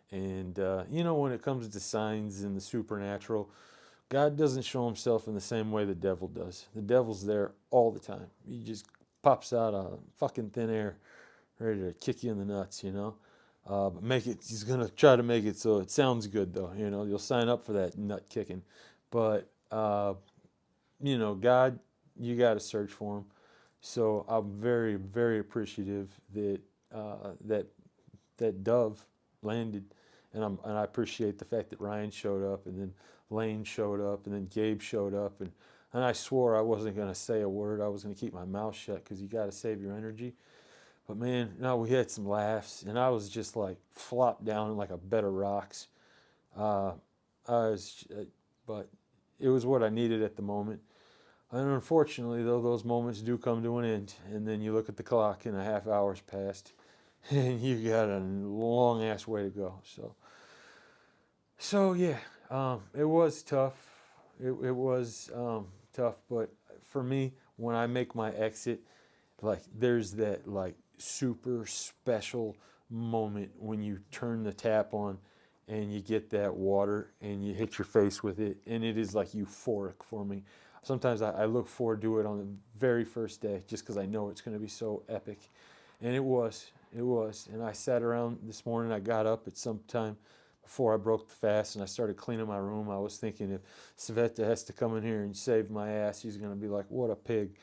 And, when it comes to signs and the supernatural, God doesn't show himself in the same way the devil does. The devil's there all the time. He just pops out of fucking thin air, ready to kick you in the nuts. But he's going to try to make it so it sounds good, though. You'll sign up for that nut kicking. But, God, you got to search for him. So I'm very, very appreciative that that dove landed, and I appreciate the fact that Ryan showed up, and then Lane showed up, and then Gabe showed up, and I swore I wasn't going to say a word. I was going to keep my mouth shut because you got to save your energy. But man, no, we had some laughs, and I was just like flopped down in like a bed of rocks. Uh, I was, but it was what I needed at the moment. And unfortunately, though, those moments do come to an end, and then you look at the clock, and a half hour's passed, and you got a long ass way to go. So yeah, it was tough. It was tough, but for me, when I make my exit, like there's that like super special moment when you turn the tap on and you get that water and you hit your face with it, and it is like euphoric for me. sometimes I look forward to it on the very first day just because I know it's going to be so epic. And it was. And I sat around this morning. I got up at some time before I broke the fast and I started cleaning my room. I was thinking if Sveta has to come in here and save my ass, he's going to be like, what a pig.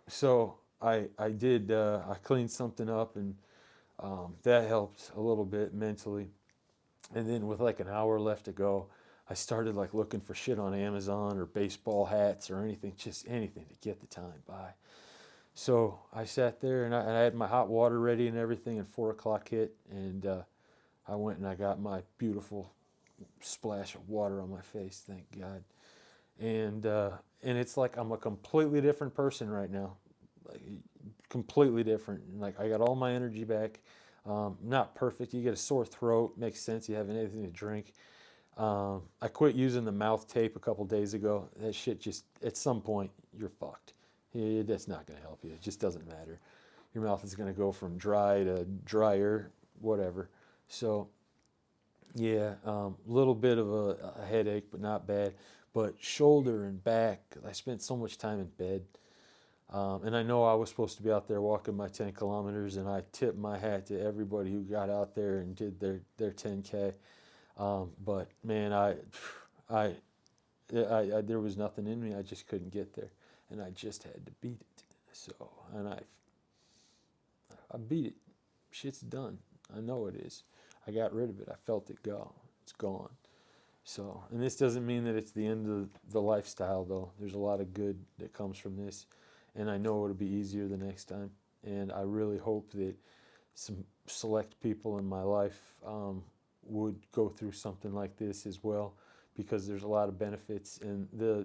So I did, I cleaned something up, and that helped a little bit mentally. And then with like an hour left to go, I started like looking for shit on Amazon or baseball hats or anything, just anything to get the time by. So I sat there and I had my hot water ready and everything, and 4 o'clock hit, and I went and I got my beautiful splash of water on my face, thank God. And it's like I'm a completely different person right now, like completely different. And like I got all my energy back. Not perfect. You get a sore throat, makes sense. You haven't anything to drink. I quit using the mouth tape a couple days ago. That shit just, at some point, you're fucked. That's not going to help you. It just doesn't matter. Your mouth is going to go from dry to drier, whatever. So, yeah, little bit of a headache, but not bad. But shoulder and back, I spent so much time in bed. And I know I was supposed to be out there walking my 10 kilometers, and I tip my hat to everybody who got out there and did their 10K. But man, there was nothing in me. I just couldn't get there, and I just had to beat it. So, and I beat it. Shit's done. I know it is. I got rid of it. I felt it go. It's gone. So, and this doesn't mean that it's the end of the lifestyle, though. There's a lot of good that comes from this, and I know it'll be easier the next time. And I really hope that some select people in my life would go through something like this as well, because there's a lot of benefits. And the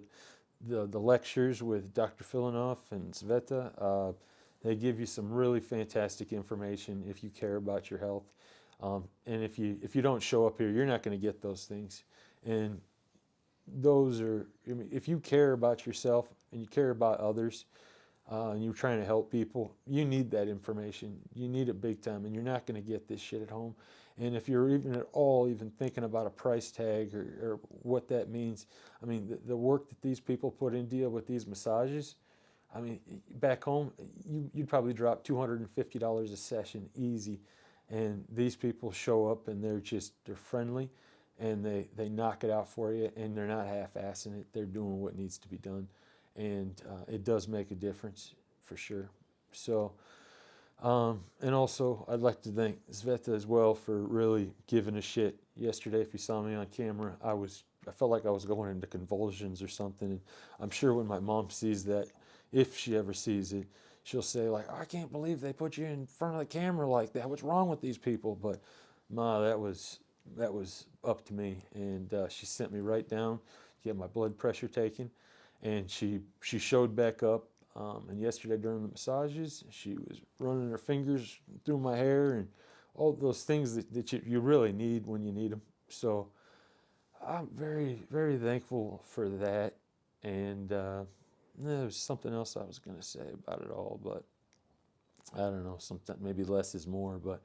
lectures with Dr. Filonov and Sveta, they give you some really fantastic information if you care about your health. And if you don't show up here, you're not going to get those things. And those are, I mean, if you care about yourself and you care about others, and you're trying to help people, you need that information. You need it big time, and you're not going to get this shit at home. And if you're even at all even thinking about a price tag or what that means, I mean, the work that these people put in deal with these massages, I mean, back home, you'd probably drop $250 a session easy. And these people show up and they're friendly, and they knock it out for you, and they're not half-assing it. They're doing what needs to be done. And it does make a difference for sure. So, and also I'd like to thank Sveta as well for really giving a shit. Yesterday, if you saw me on camera, I felt like I was going into convulsions or something. And I'm sure when my mom sees that, if she ever sees it, she'll say like, I can't believe they put you in front of the camera like that. What's wrong with these people? But Ma, that was up to me. And she sent me right down to get my blood pressure taken. And she showed back up, and yesterday during the massages, she was running her fingers through my hair and all those things that you really need when you need them. So I'm very, very thankful for that. And there was something else I was going to say about it all, but I don't know, sometimes maybe less is more, but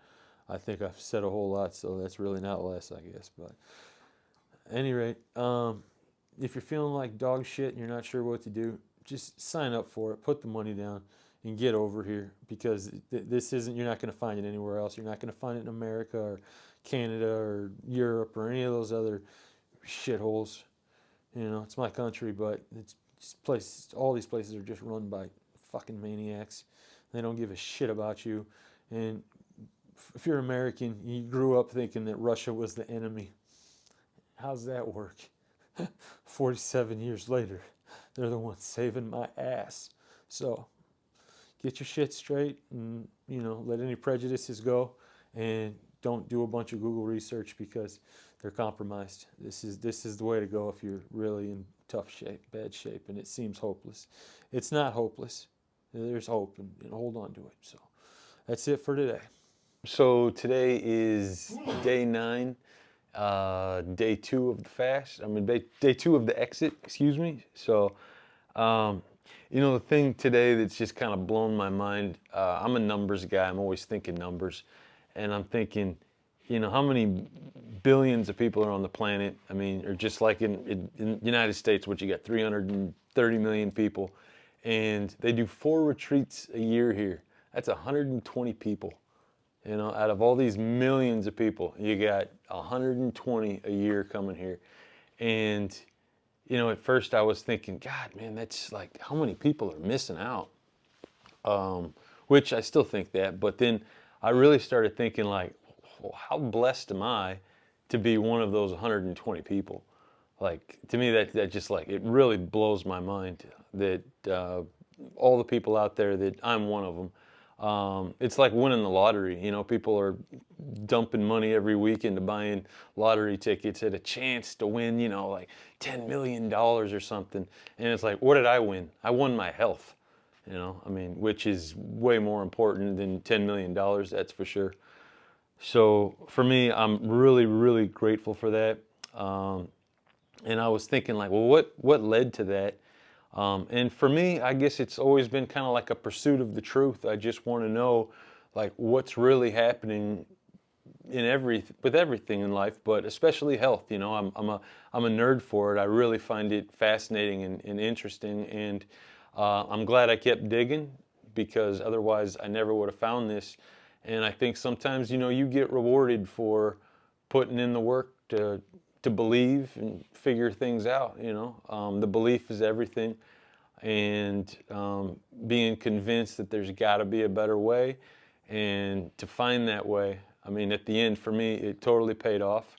I think I've said a whole lot, so that's really not less, I guess. But at any rate, if you're feeling like dog shit and you're not sure what to do, just sign up for it, put the money down, and get over here, because this isn't, you're not going to find it anywhere else. You're not going to find it in America or Canada or Europe or any of those other shitholes. You know, it's my country, but all these places are just run by fucking maniacs. They don't give a shit about you. And if you're American, you grew up thinking that Russia was the enemy. How's that work? 47 years later, they're the ones saving my ass. So get your shit straight, and let any prejudices go, and don't do a bunch of Google research, because they're compromised. This is the way to go if you're really in tough shape, bad shape, and it seems hopeless. It's not hopeless. There's hope, and hold on to it. So that's it for today. So today is day 9. Day 2 of the fast. I mean, day 2 of the exit, excuse me. So, the thing today that's just kind of blown my mind, I'm a numbers guy. I'm always thinking numbers. And I'm thinking you know, how many billions of people are on the planet? I mean, or just like in the United States, which you got 330 million people, and they do 4 retreats a year here. That's 120 people. You know, out of all these millions of people, you got 120 a year coming here. And, you know, at first I was thinking, God, man, that's like, how many people are missing out? Which I still think that, but then I really started thinking like, well, how blessed am I to be one of those 120 people? Like, to me, that just like, it really blows my mind that all the people out there, that I'm one of them. It's like winning the lottery. You know, people are dumping money every week into buying lottery tickets at a chance to win, you know, like $10 million or something. And it's like, what did I win? I won my health, you know, I mean, which is way more important than $10 million, that's for sure. So for me, I'm really, really grateful for that. And I was thinking like, well, what led to that? And for me, I guess it's always been kind of like a pursuit of the truth. I just want to know like what's really happening with everything in life, but especially health. You know, I'm a nerd for it. I really find it fascinating and interesting, and I'm glad I kept digging, because otherwise I never would have found this. And I think sometimes, you know, you get rewarded for putting in the work to believe and figure things out. You know, the belief is everything, and being convinced that there's got to be a better way, and to find that way. I mean, at the end, for me, it totally paid off.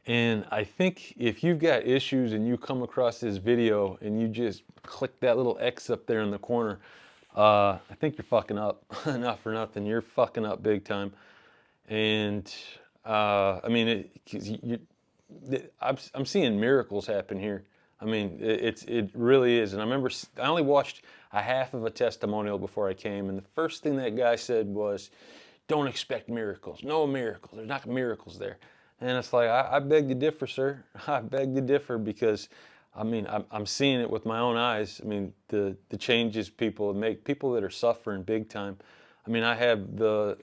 And I think if you've got issues and you come across this video and you just click that little X up there in the corner, I think you're fucking up. Not for nothing, you're fucking up big time. And I mean, I'm seeing miracles happen here. I mean, it really is. And I remember I only watched a half of a testimonial before I came, and the first thing that guy said was, "Don't expect miracles. No miracles. There's not miracles there." And it's like, I beg to differ, sir. I beg to differ, because I mean, I'm seeing it with my own eyes. I mean, the changes people make, people that are suffering big time. I mean, I had the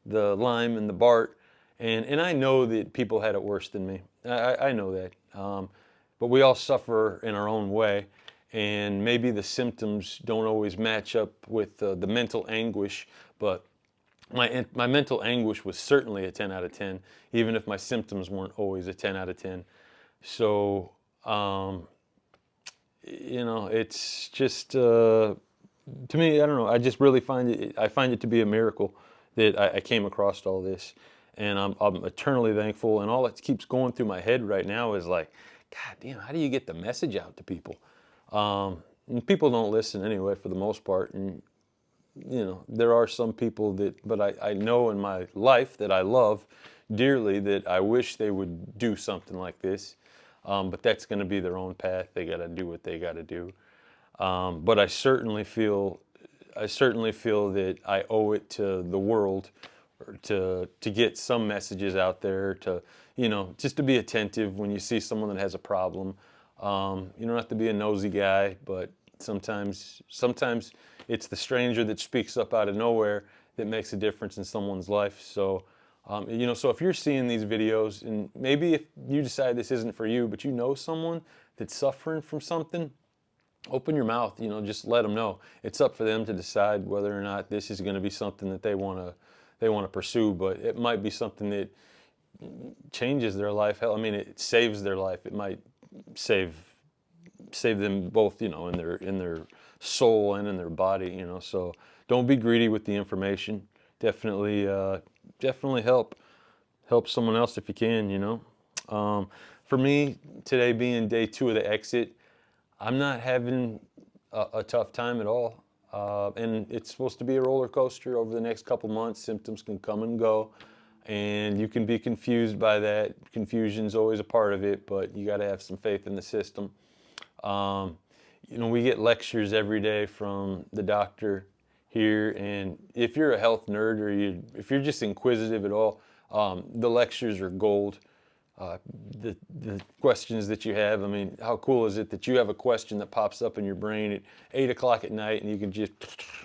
Lyme and the Bart, and I know that people had it worse than me. I know that. But we all suffer in our own way, and maybe the symptoms don't always match up with the mental anguish, but my mental anguish was certainly a 10 out of 10, even if my symptoms weren't always a 10 out of 10. So, you know, it's just, to me, I don't know, I just really I find it to be a miracle that I came across all this. And I'm eternally thankful. And all that keeps going through my head right now is like, God damn, how do you get the message out to people? And people don't listen anyway, for the most part. And you know, there are some people that, but I know in my life that I love dearly, that I wish they would do something like this. But that's going to be their own path. They got to do what they got to do. But I certainly feel that I owe it to the world, or to get some messages out there, to, you know, just to be attentive when you see someone that has a problem. You don't have to be a nosy guy, but sometimes it's the stranger that speaks up out of nowhere that makes a difference in someone's life. So, you know, so if you're seeing these videos, and maybe if you decide this isn't for you, but you know someone that's suffering from something, open your mouth, you know, just let them know. It's up for them to decide whether or not this is going to be something that they want to pursue, but it might be something that changes their life. Hell, I mean, it saves their life. It might save them both, you know, in their soul and in their body, you know. So don't be greedy with the information. Definitely help someone else if you can, you know. For me, today being day 2 of the exit, I'm not having a tough time at all. And it's supposed to be a roller coaster over the next couple months. Symptoms can come and go, and you can be confused by that. Confusion's always a part of it, but you got to have some faith in the system. You know, we get lectures every day from the doctor here, and if you're a health nerd, or if you're just inquisitive at all, the lectures are gold. the questions that you have. I mean, how cool is it that you have a question that pops up in your brain at 8 o'clock at night and you can just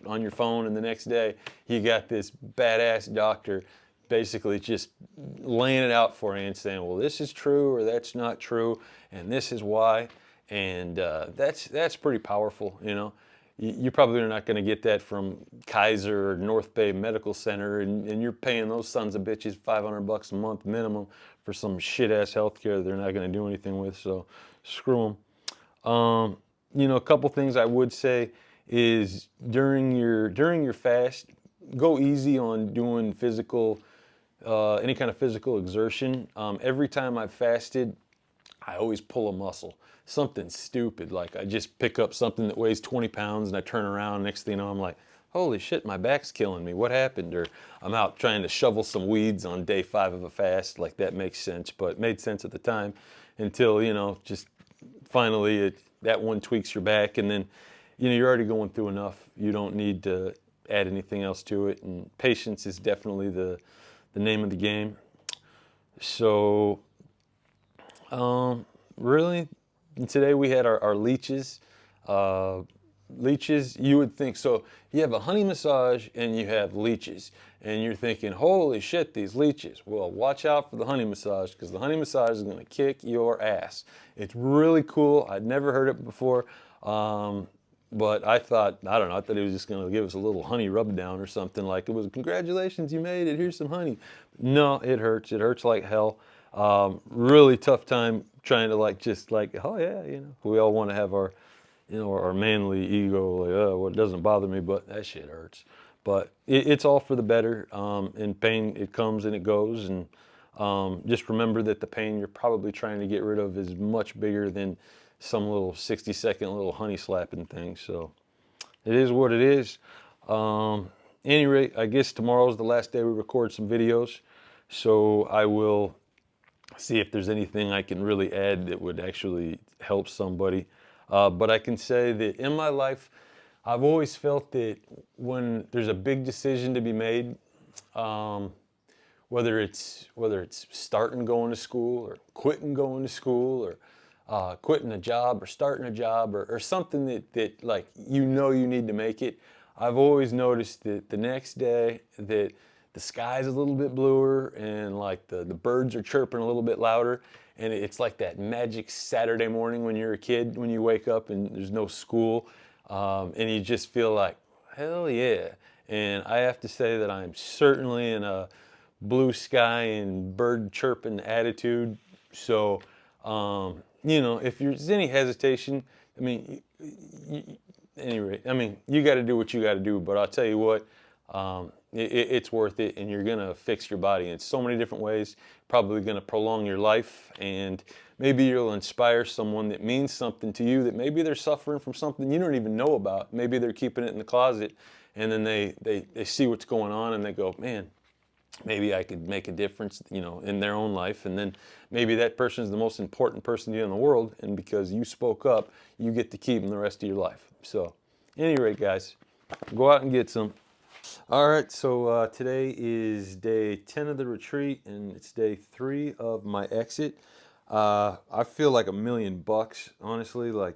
on your phone, and the next day you got this badass doctor basically just laying it out for you and saying, well, this is true or that's not true, and this is why. And that's pretty powerful, you know. You probably are not going to get that from Kaiser or North Bay Medical Center, and you're paying those sons of bitches $500 a month minimum for some shit ass healthcare they're not going to do anything with. So screw them. You know, a couple things I would say is during your fast, go easy on doing physical, any kind of physical exertion. Every time I've fasted, I always pull a muscle, something stupid. Like I just pick up something that weighs 20 pounds and I turn around. Next thing you know, I'm like, holy shit, my back's killing me. What happened? Or I'm out trying to shovel some weeds on day 5 of a fast. Like that makes sense, but it made sense at the time until, you know, just finally that one tweaks your back. And then, you know, you're already going through enough. You don't need to add anything else to it. And patience is definitely the name of the game. So, really, today we had our leeches. Leeches, you would think, so you have a honey massage and you have leeches. And you're thinking, holy shit, these leeches. Well, watch out for the honey massage because the honey massage is going to kick your ass. It's really cool. I'd never heard it before. But I thought, I don't know, I thought he was just going to give us a little honey rub down or something, like it was, congratulations, you made it, here's some honey. No, it hurts. It hurts like hell. Really tough time trying to just oh yeah, you know, we all want to have our, you know, our manly ego, like, oh, well, it doesn't bother me, but that shit hurts. But it's all for the better. In pain, it comes and it goes. And just remember that the pain you're probably trying to get rid of is much bigger than some little 60-second little honey slapping thing. So it is what it is. Any rate, I guess tomorrow's the last day we record some videos. So I will see if there's anything I can really add that would actually help somebody. But I can say that in my life, I've always felt that when there's a big decision to be made, whether it's starting going to school or quitting going to school or quitting a job or starting a job or something that like you know you need to make it, I've always noticed that the next day that the sky's a little bit bluer and like the birds are chirping a little bit louder, and it's like that magic Saturday morning when you're a kid, when you wake up and there's no school, and you just feel like, hell yeah. And I have to say that I'm certainly in a blue sky and bird chirping attitude. So, you know, if there's any hesitation, I mean, anyway, I mean, you got to do what you got to do. But I'll tell you what, it's worth it, and you're gonna fix your body in so many different ways. Probably gonna prolong your life, and maybe you'll inspire someone that means something to you. That maybe they're suffering from something you don't even know about. Maybe they're keeping it in the closet, and then they see what's going on, and they go, man, maybe I could make a difference, you know, in their own life. And then maybe that person is the most important person to you in the world, and because you spoke up, you get to keep them the rest of your life. So, at any rate, guys, go out and get some. All right, so today is day 10 of the retreat, and it's day 3 of my exit. I feel like $1,000,000, honestly, like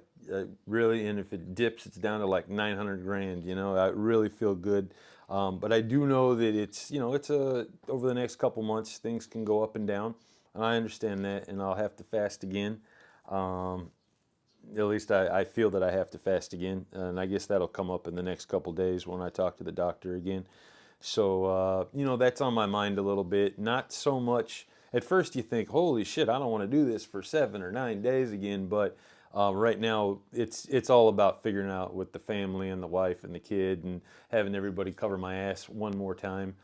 really, and if it dips, it's down to like 900 grand, you know, I really feel good. But I do know that it's, you know, over the next couple months, things can go up and down. I understand that, and I'll have to fast again. At least I feel that I have to fast again, and I guess that'll come up in the next couple days when I talk to the doctor again. So, you know, that's on my mind a little bit. Not so much, at first you think, holy shit, I don't want to do this for 7 or 9 days again, but right now it's all about figuring out with the family and the wife and the kid and having everybody cover my ass one more time.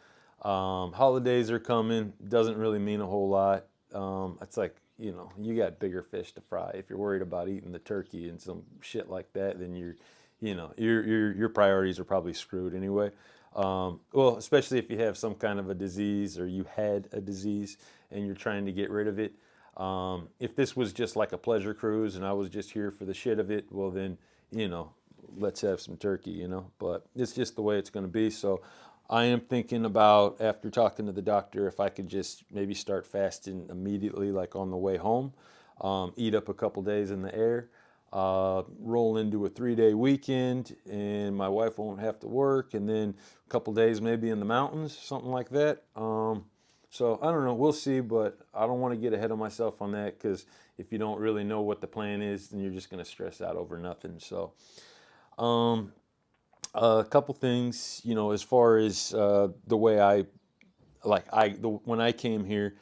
Holidays are coming, doesn't really mean a whole lot. It's like, you know, you got bigger fish to fry. If you're worried about eating the turkey and some shit like that, then your priorities are probably screwed anyway. Well, especially if you have some kind of a disease or you had a disease and you're trying to get rid of it. If this was just like a pleasure cruise and I was just here for the shit of it, well then, you know, let's have some turkey, you know, but it's just the way it's going to be. So I am thinking about, after talking to the doctor, if I could just maybe start fasting immediately, like on the way home, eat up a couple days in the air, roll into a 3-day weekend, and my wife won't have to work, and then a couple days maybe in the mountains, something like that. So I don't know, we'll see, but I don't want to get ahead of myself on that, because if you don't really know what the plan is, then you're just going to stress out over nothing. So um, a couple things, as far as the way when I came here,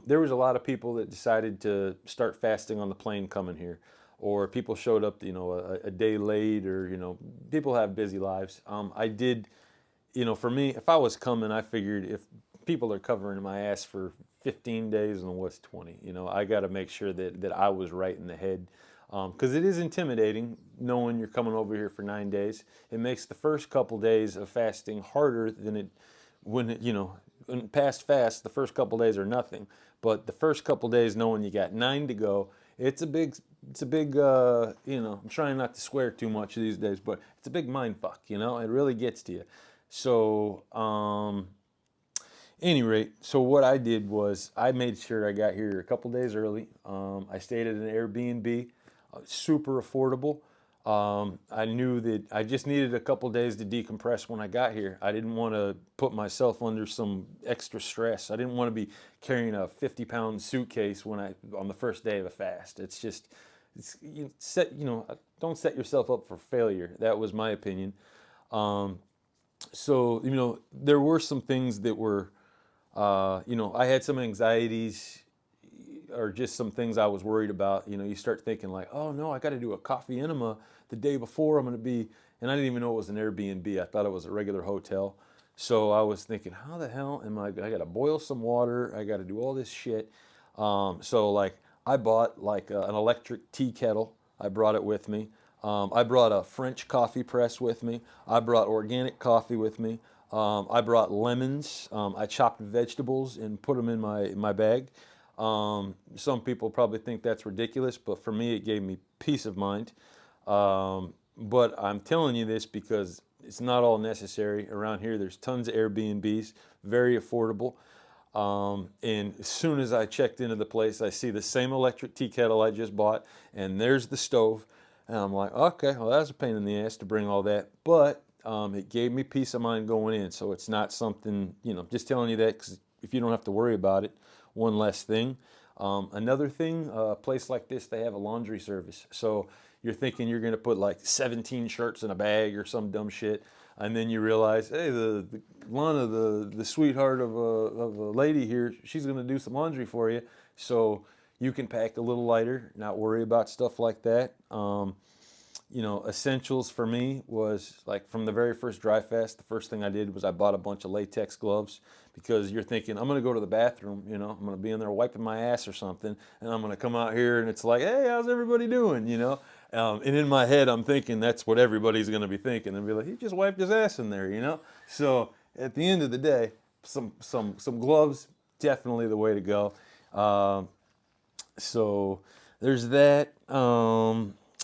there was a lot of people that decided to start fasting on the plane coming here, or people showed up, a day late, or people have busy lives. I did, for me, if I was coming, I figured if people are covering my ass for 15 days and what's 20, I got to make sure that I was right in the head. Because it is intimidating knowing you're coming over here for 9 days. It makes the first couple days of fasting harder than it when it, in past fast, the first couple days are nothing. But the first couple days, knowing you got 9 to go, it's a big, I'm trying not to swear too much these days, but it's a big mind fuck, it really gets to you. So, any rate, so what I did was I made sure I got here a couple days early. I stayed at an Airbnb, super affordable. I knew that I just needed a couple days to decompress when I got here. I didn't want to put myself under some extra stress. I didn't want to be carrying a 50-pound suitcase on the first day of a fast. It's just, don't set yourself up for failure. That was my opinion. So, there were some things that were, I had some anxieties, or just some things I was worried about. You start thinking like, oh no, I got to do a coffee enema the day before I'm going to be, and I didn't even know it was an Airbnb. I thought it was a regular hotel. So I was thinking, how the hell am I got to boil some water. I got to do all this shit. So like I bought like an electric tea kettle. I brought it with me. I brought a French coffee press with me. I brought organic coffee with me. I brought lemons. I chopped vegetables and put them in my bag. Some people probably think that's ridiculous, but for me, it gave me peace of mind. But I'm telling you this because it's not all necessary. Around here, there's tons of Airbnbs, very affordable. And as soon as I checked into the place, I see the same electric tea kettle I just bought, and there's the stove. And I'm like, okay, well, that's a pain in the ass to bring all that. But it gave me peace of mind going in. So it's not something, just telling you that because if you don't have to worry about it, one less thing. Another thing, a place like this, they have a laundry service. So you're thinking you're going to put like 17 shirts in a bag or some dumb shit. And then you realize, hey, the Lana, the sweetheart of a lady here, she's going to do some laundry for you. So you can pack a little lighter, not worry about stuff like that. Essentials for me was like from the very first dry fast, the first thing I did was I bought a bunch of latex gloves, because you're thinking, I'm going to go to the bathroom, I'm going to be in there wiping my ass or something, and I'm going to come out here and it's like, hey, how's everybody doing, And in my head, I'm thinking that's what everybody's going to be thinking, and be like, he just wiped his ass in there. So at the end of the day, some gloves, definitely the way to go. So there's that.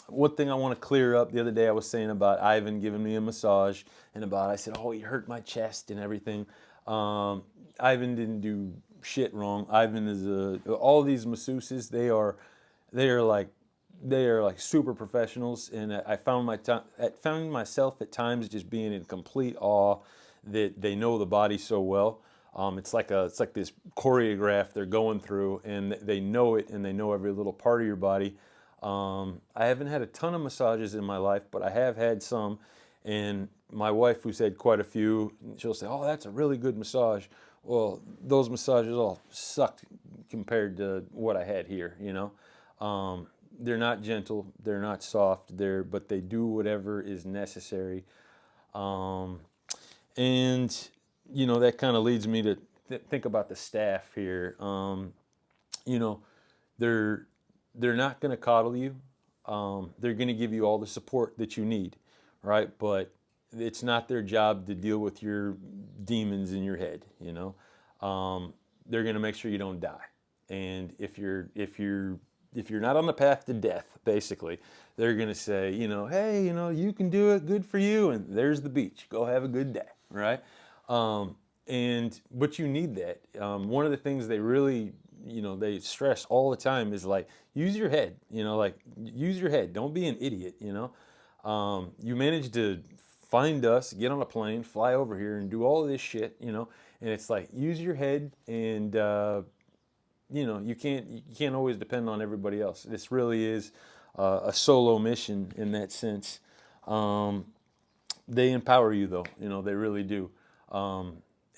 One thing I want to clear up, the other day I was saying about Ivan giving me a massage, and I said, oh, he hurt my chest and everything. Ivan didn't do shit wrong. Ivan is all these masseuses, they are like super professionals, and I found myself at times just being in complete awe that they know the body so well. It's like this choreograph they're going through, and they know it, and they know every little part of your body. I haven't had a ton of massages in my life, but I have had some. And my wife, who's had quite a few, she'll say, oh, that's a really good massage. Well, those massages all sucked compared to what I had here, They're not gentle, they're not soft, but they do whatever is necessary. Um, and, that kind of leads me to think about the staff here. You know, they're they're not going to coddle you. They're going to give you all the support that you need, right? But it's not their job to deal with your demons in your head. They're going to make sure you don't die. And if you're not on the path to death, basically, they're going to say, hey, you can do it. Good for you. And there's the beach. Go have a good day, right? But you need that. One of the things they really, they stress all the time is like, use your head, like use your head. Don't be an idiot. You managed to find us, get on a plane, fly over here and do all of this shit. And it's like, use your head and, you can't always depend on everybody else. This really is a solo mission in that sense. Um, they empower you though, they really do.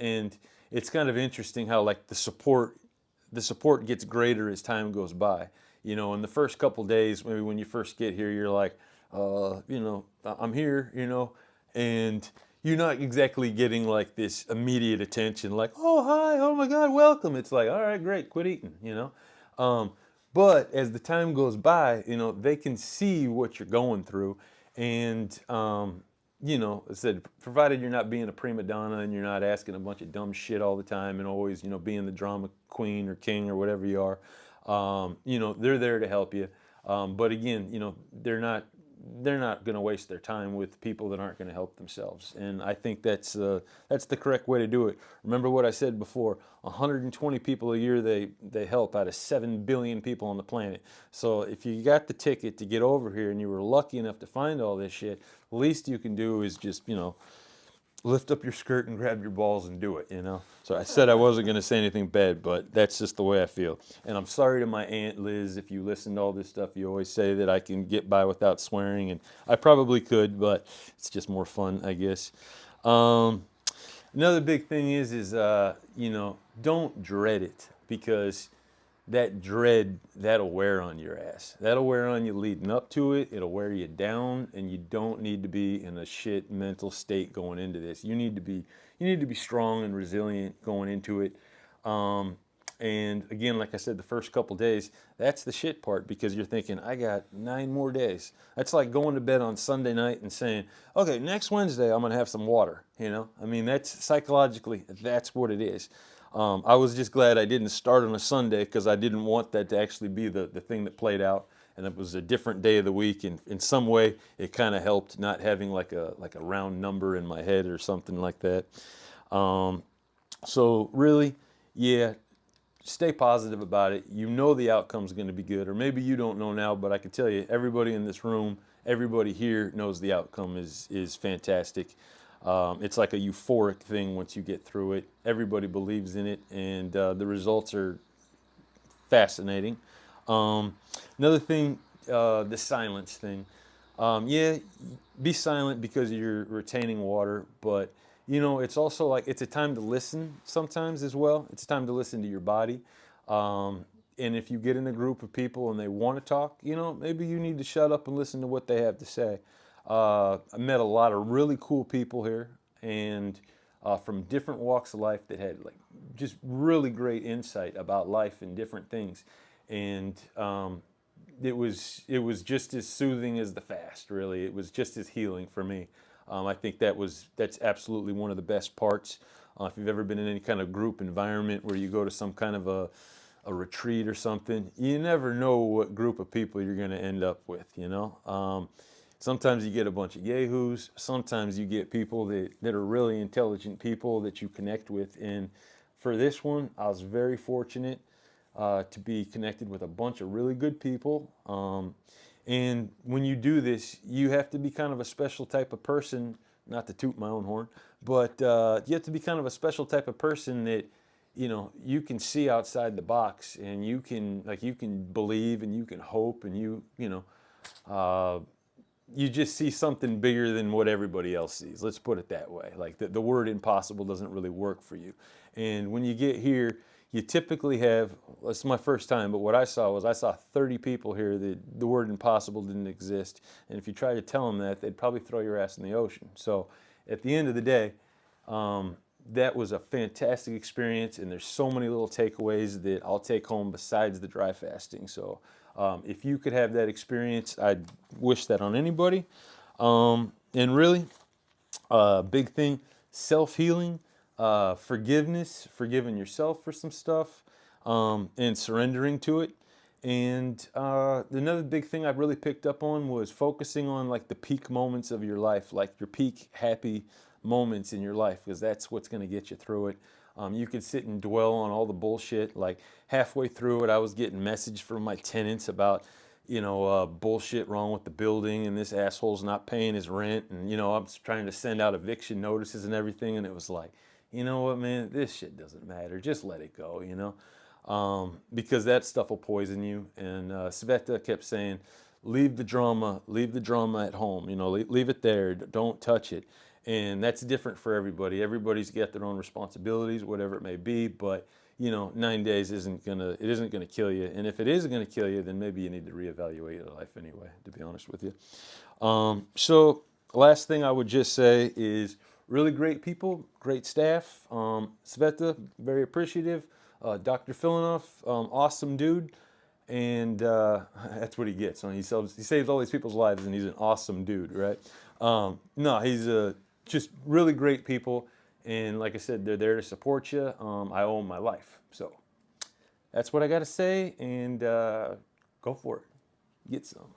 And it's kind of interesting how like the support gets greater as time goes by. In the first couple days, maybe when you first get here, you're like, I'm here, and you're not exactly getting like this immediate attention, like, oh hi, oh my God, welcome. It's like, all right, great, quit eating. Um, but as the time goes by, they can see what you're going through, and I said, provided you're not being a prima donna and you're not asking a bunch of dumb shit all the time and always, being the drama queen or king or whatever you are, they're there to help you. But again, they're not going to waste their time with people that aren't going to help themselves. And I think that's the correct way to do it. Remember what I said before: 120 people a year they help out of 7 billion people on the planet. So if you got the ticket to get over here and you were lucky enough to find all this shit, the least you can do is just lift up your skirt and grab your balls and do it. So I said I wasn't going to say anything bad, but that's just the way I feel. And I'm sorry to my Aunt Liz, if you listen to all this stuff. You always say that I can get by without swearing, and I probably could, but it's just more fun, I guess. Um, Another big thing is don't dread it, because that dread, that'll wear on your ass. That'll wear on you leading up to it. It'll wear you down, and you don't need to be in a shit mental state going into this. You need to be strong and resilient going into it. Um, and again, like I said, the first couple days, that's the shit part, because you're thinking, I got 9 more days. That's like going to bed on Sunday night and saying, okay, next Wednesday I'm gonna have some water. I mean, that's psychologically, that's what it is. I was just glad I didn't start on a Sunday, because I didn't want that to actually be the thing that played out. And it was a different day of the week, and in some way, it kind of helped not having like a round number in my head or something like that. Um, so really, yeah, stay positive about it. You know the outcome's going to be good, or maybe you don't know now, but I can tell you, everybody in this room, everybody here knows the outcome is fantastic. It's like a euphoric thing once you get through it. Everybody believes in it, and the results are fascinating. Um, Another thing, the silence thing. Yeah, be silent because you're retaining water, but it's also like it's a time to listen sometimes as well. It's a time to listen to your body. Um, and if you get in a group of people and they want to talk, maybe you need to shut up and listen to what they have to say. I met a lot of really cool people here, and from different walks of life that had like just really great insight about life and different things. And it was just as soothing as the fast. Really, it was just as healing for me. I think that's absolutely one of the best parts. If you've ever been in any kind of group environment where you go to some kind of a retreat or something, you never know what group of people you're going to end up with. Sometimes you get a bunch of yahoos. Sometimes you get people that are really intelligent people that you connect with. And for this one, I was very fortunate to be connected with a bunch of really good people. And when you do this, you have to be kind of a special type of person, not to toot my own horn, but you have to be kind of a special type of person that, you can see outside the box, and you can believe, and you can hope, and uh, you just see something bigger than what everybody else sees. Let's put it that way. Like the word impossible doesn't really work for you. And when you get here, you typically have, this is my first time, but what I saw 30 people here that the word impossible didn't exist. And if you try to tell them that, they'd probably throw your ass in the ocean. So at the end of the day, um, that was a fantastic experience, and there's so many little takeaways that I'll take home besides the dry fasting. So if you could have that experience, I'd wish that on anybody. And really, big thing, self-healing, forgiveness, forgiving yourself for some stuff, and surrendering to it. And another big thing I really picked up on was focusing on like the peak moments of your life, like your peak happy moments in your life, because that's what's going to get you through it. You could sit and dwell on all the bullshit. Like halfway through it, I was getting message from my tenants about, bullshit wrong with the building, and this asshole's not paying his rent. And, I'm trying to send out eviction notices and everything. And it was like, you know what, man, this shit doesn't matter. Just let it go, because that stuff will poison you. And Sveta kept saying, leave the drama at home, leave it there. Don't touch it. And that's different for everybody. Everybody's got their own responsibilities, whatever it may be. But 9 days isn't gonna kill you. And if it is gonna kill you, then maybe you need to reevaluate your life anyway, to be honest with you. So last thing I would just say is really great people, great staff. Sveta, very appreciative. Dr. Filonov, awesome dude. And that's what he gets. He saves all these people's lives, and he's an awesome dude, right? No, he's just really great people. And like I said, they're there to support you. I owe them my life. So that's what I got to say. And go for it. Get some.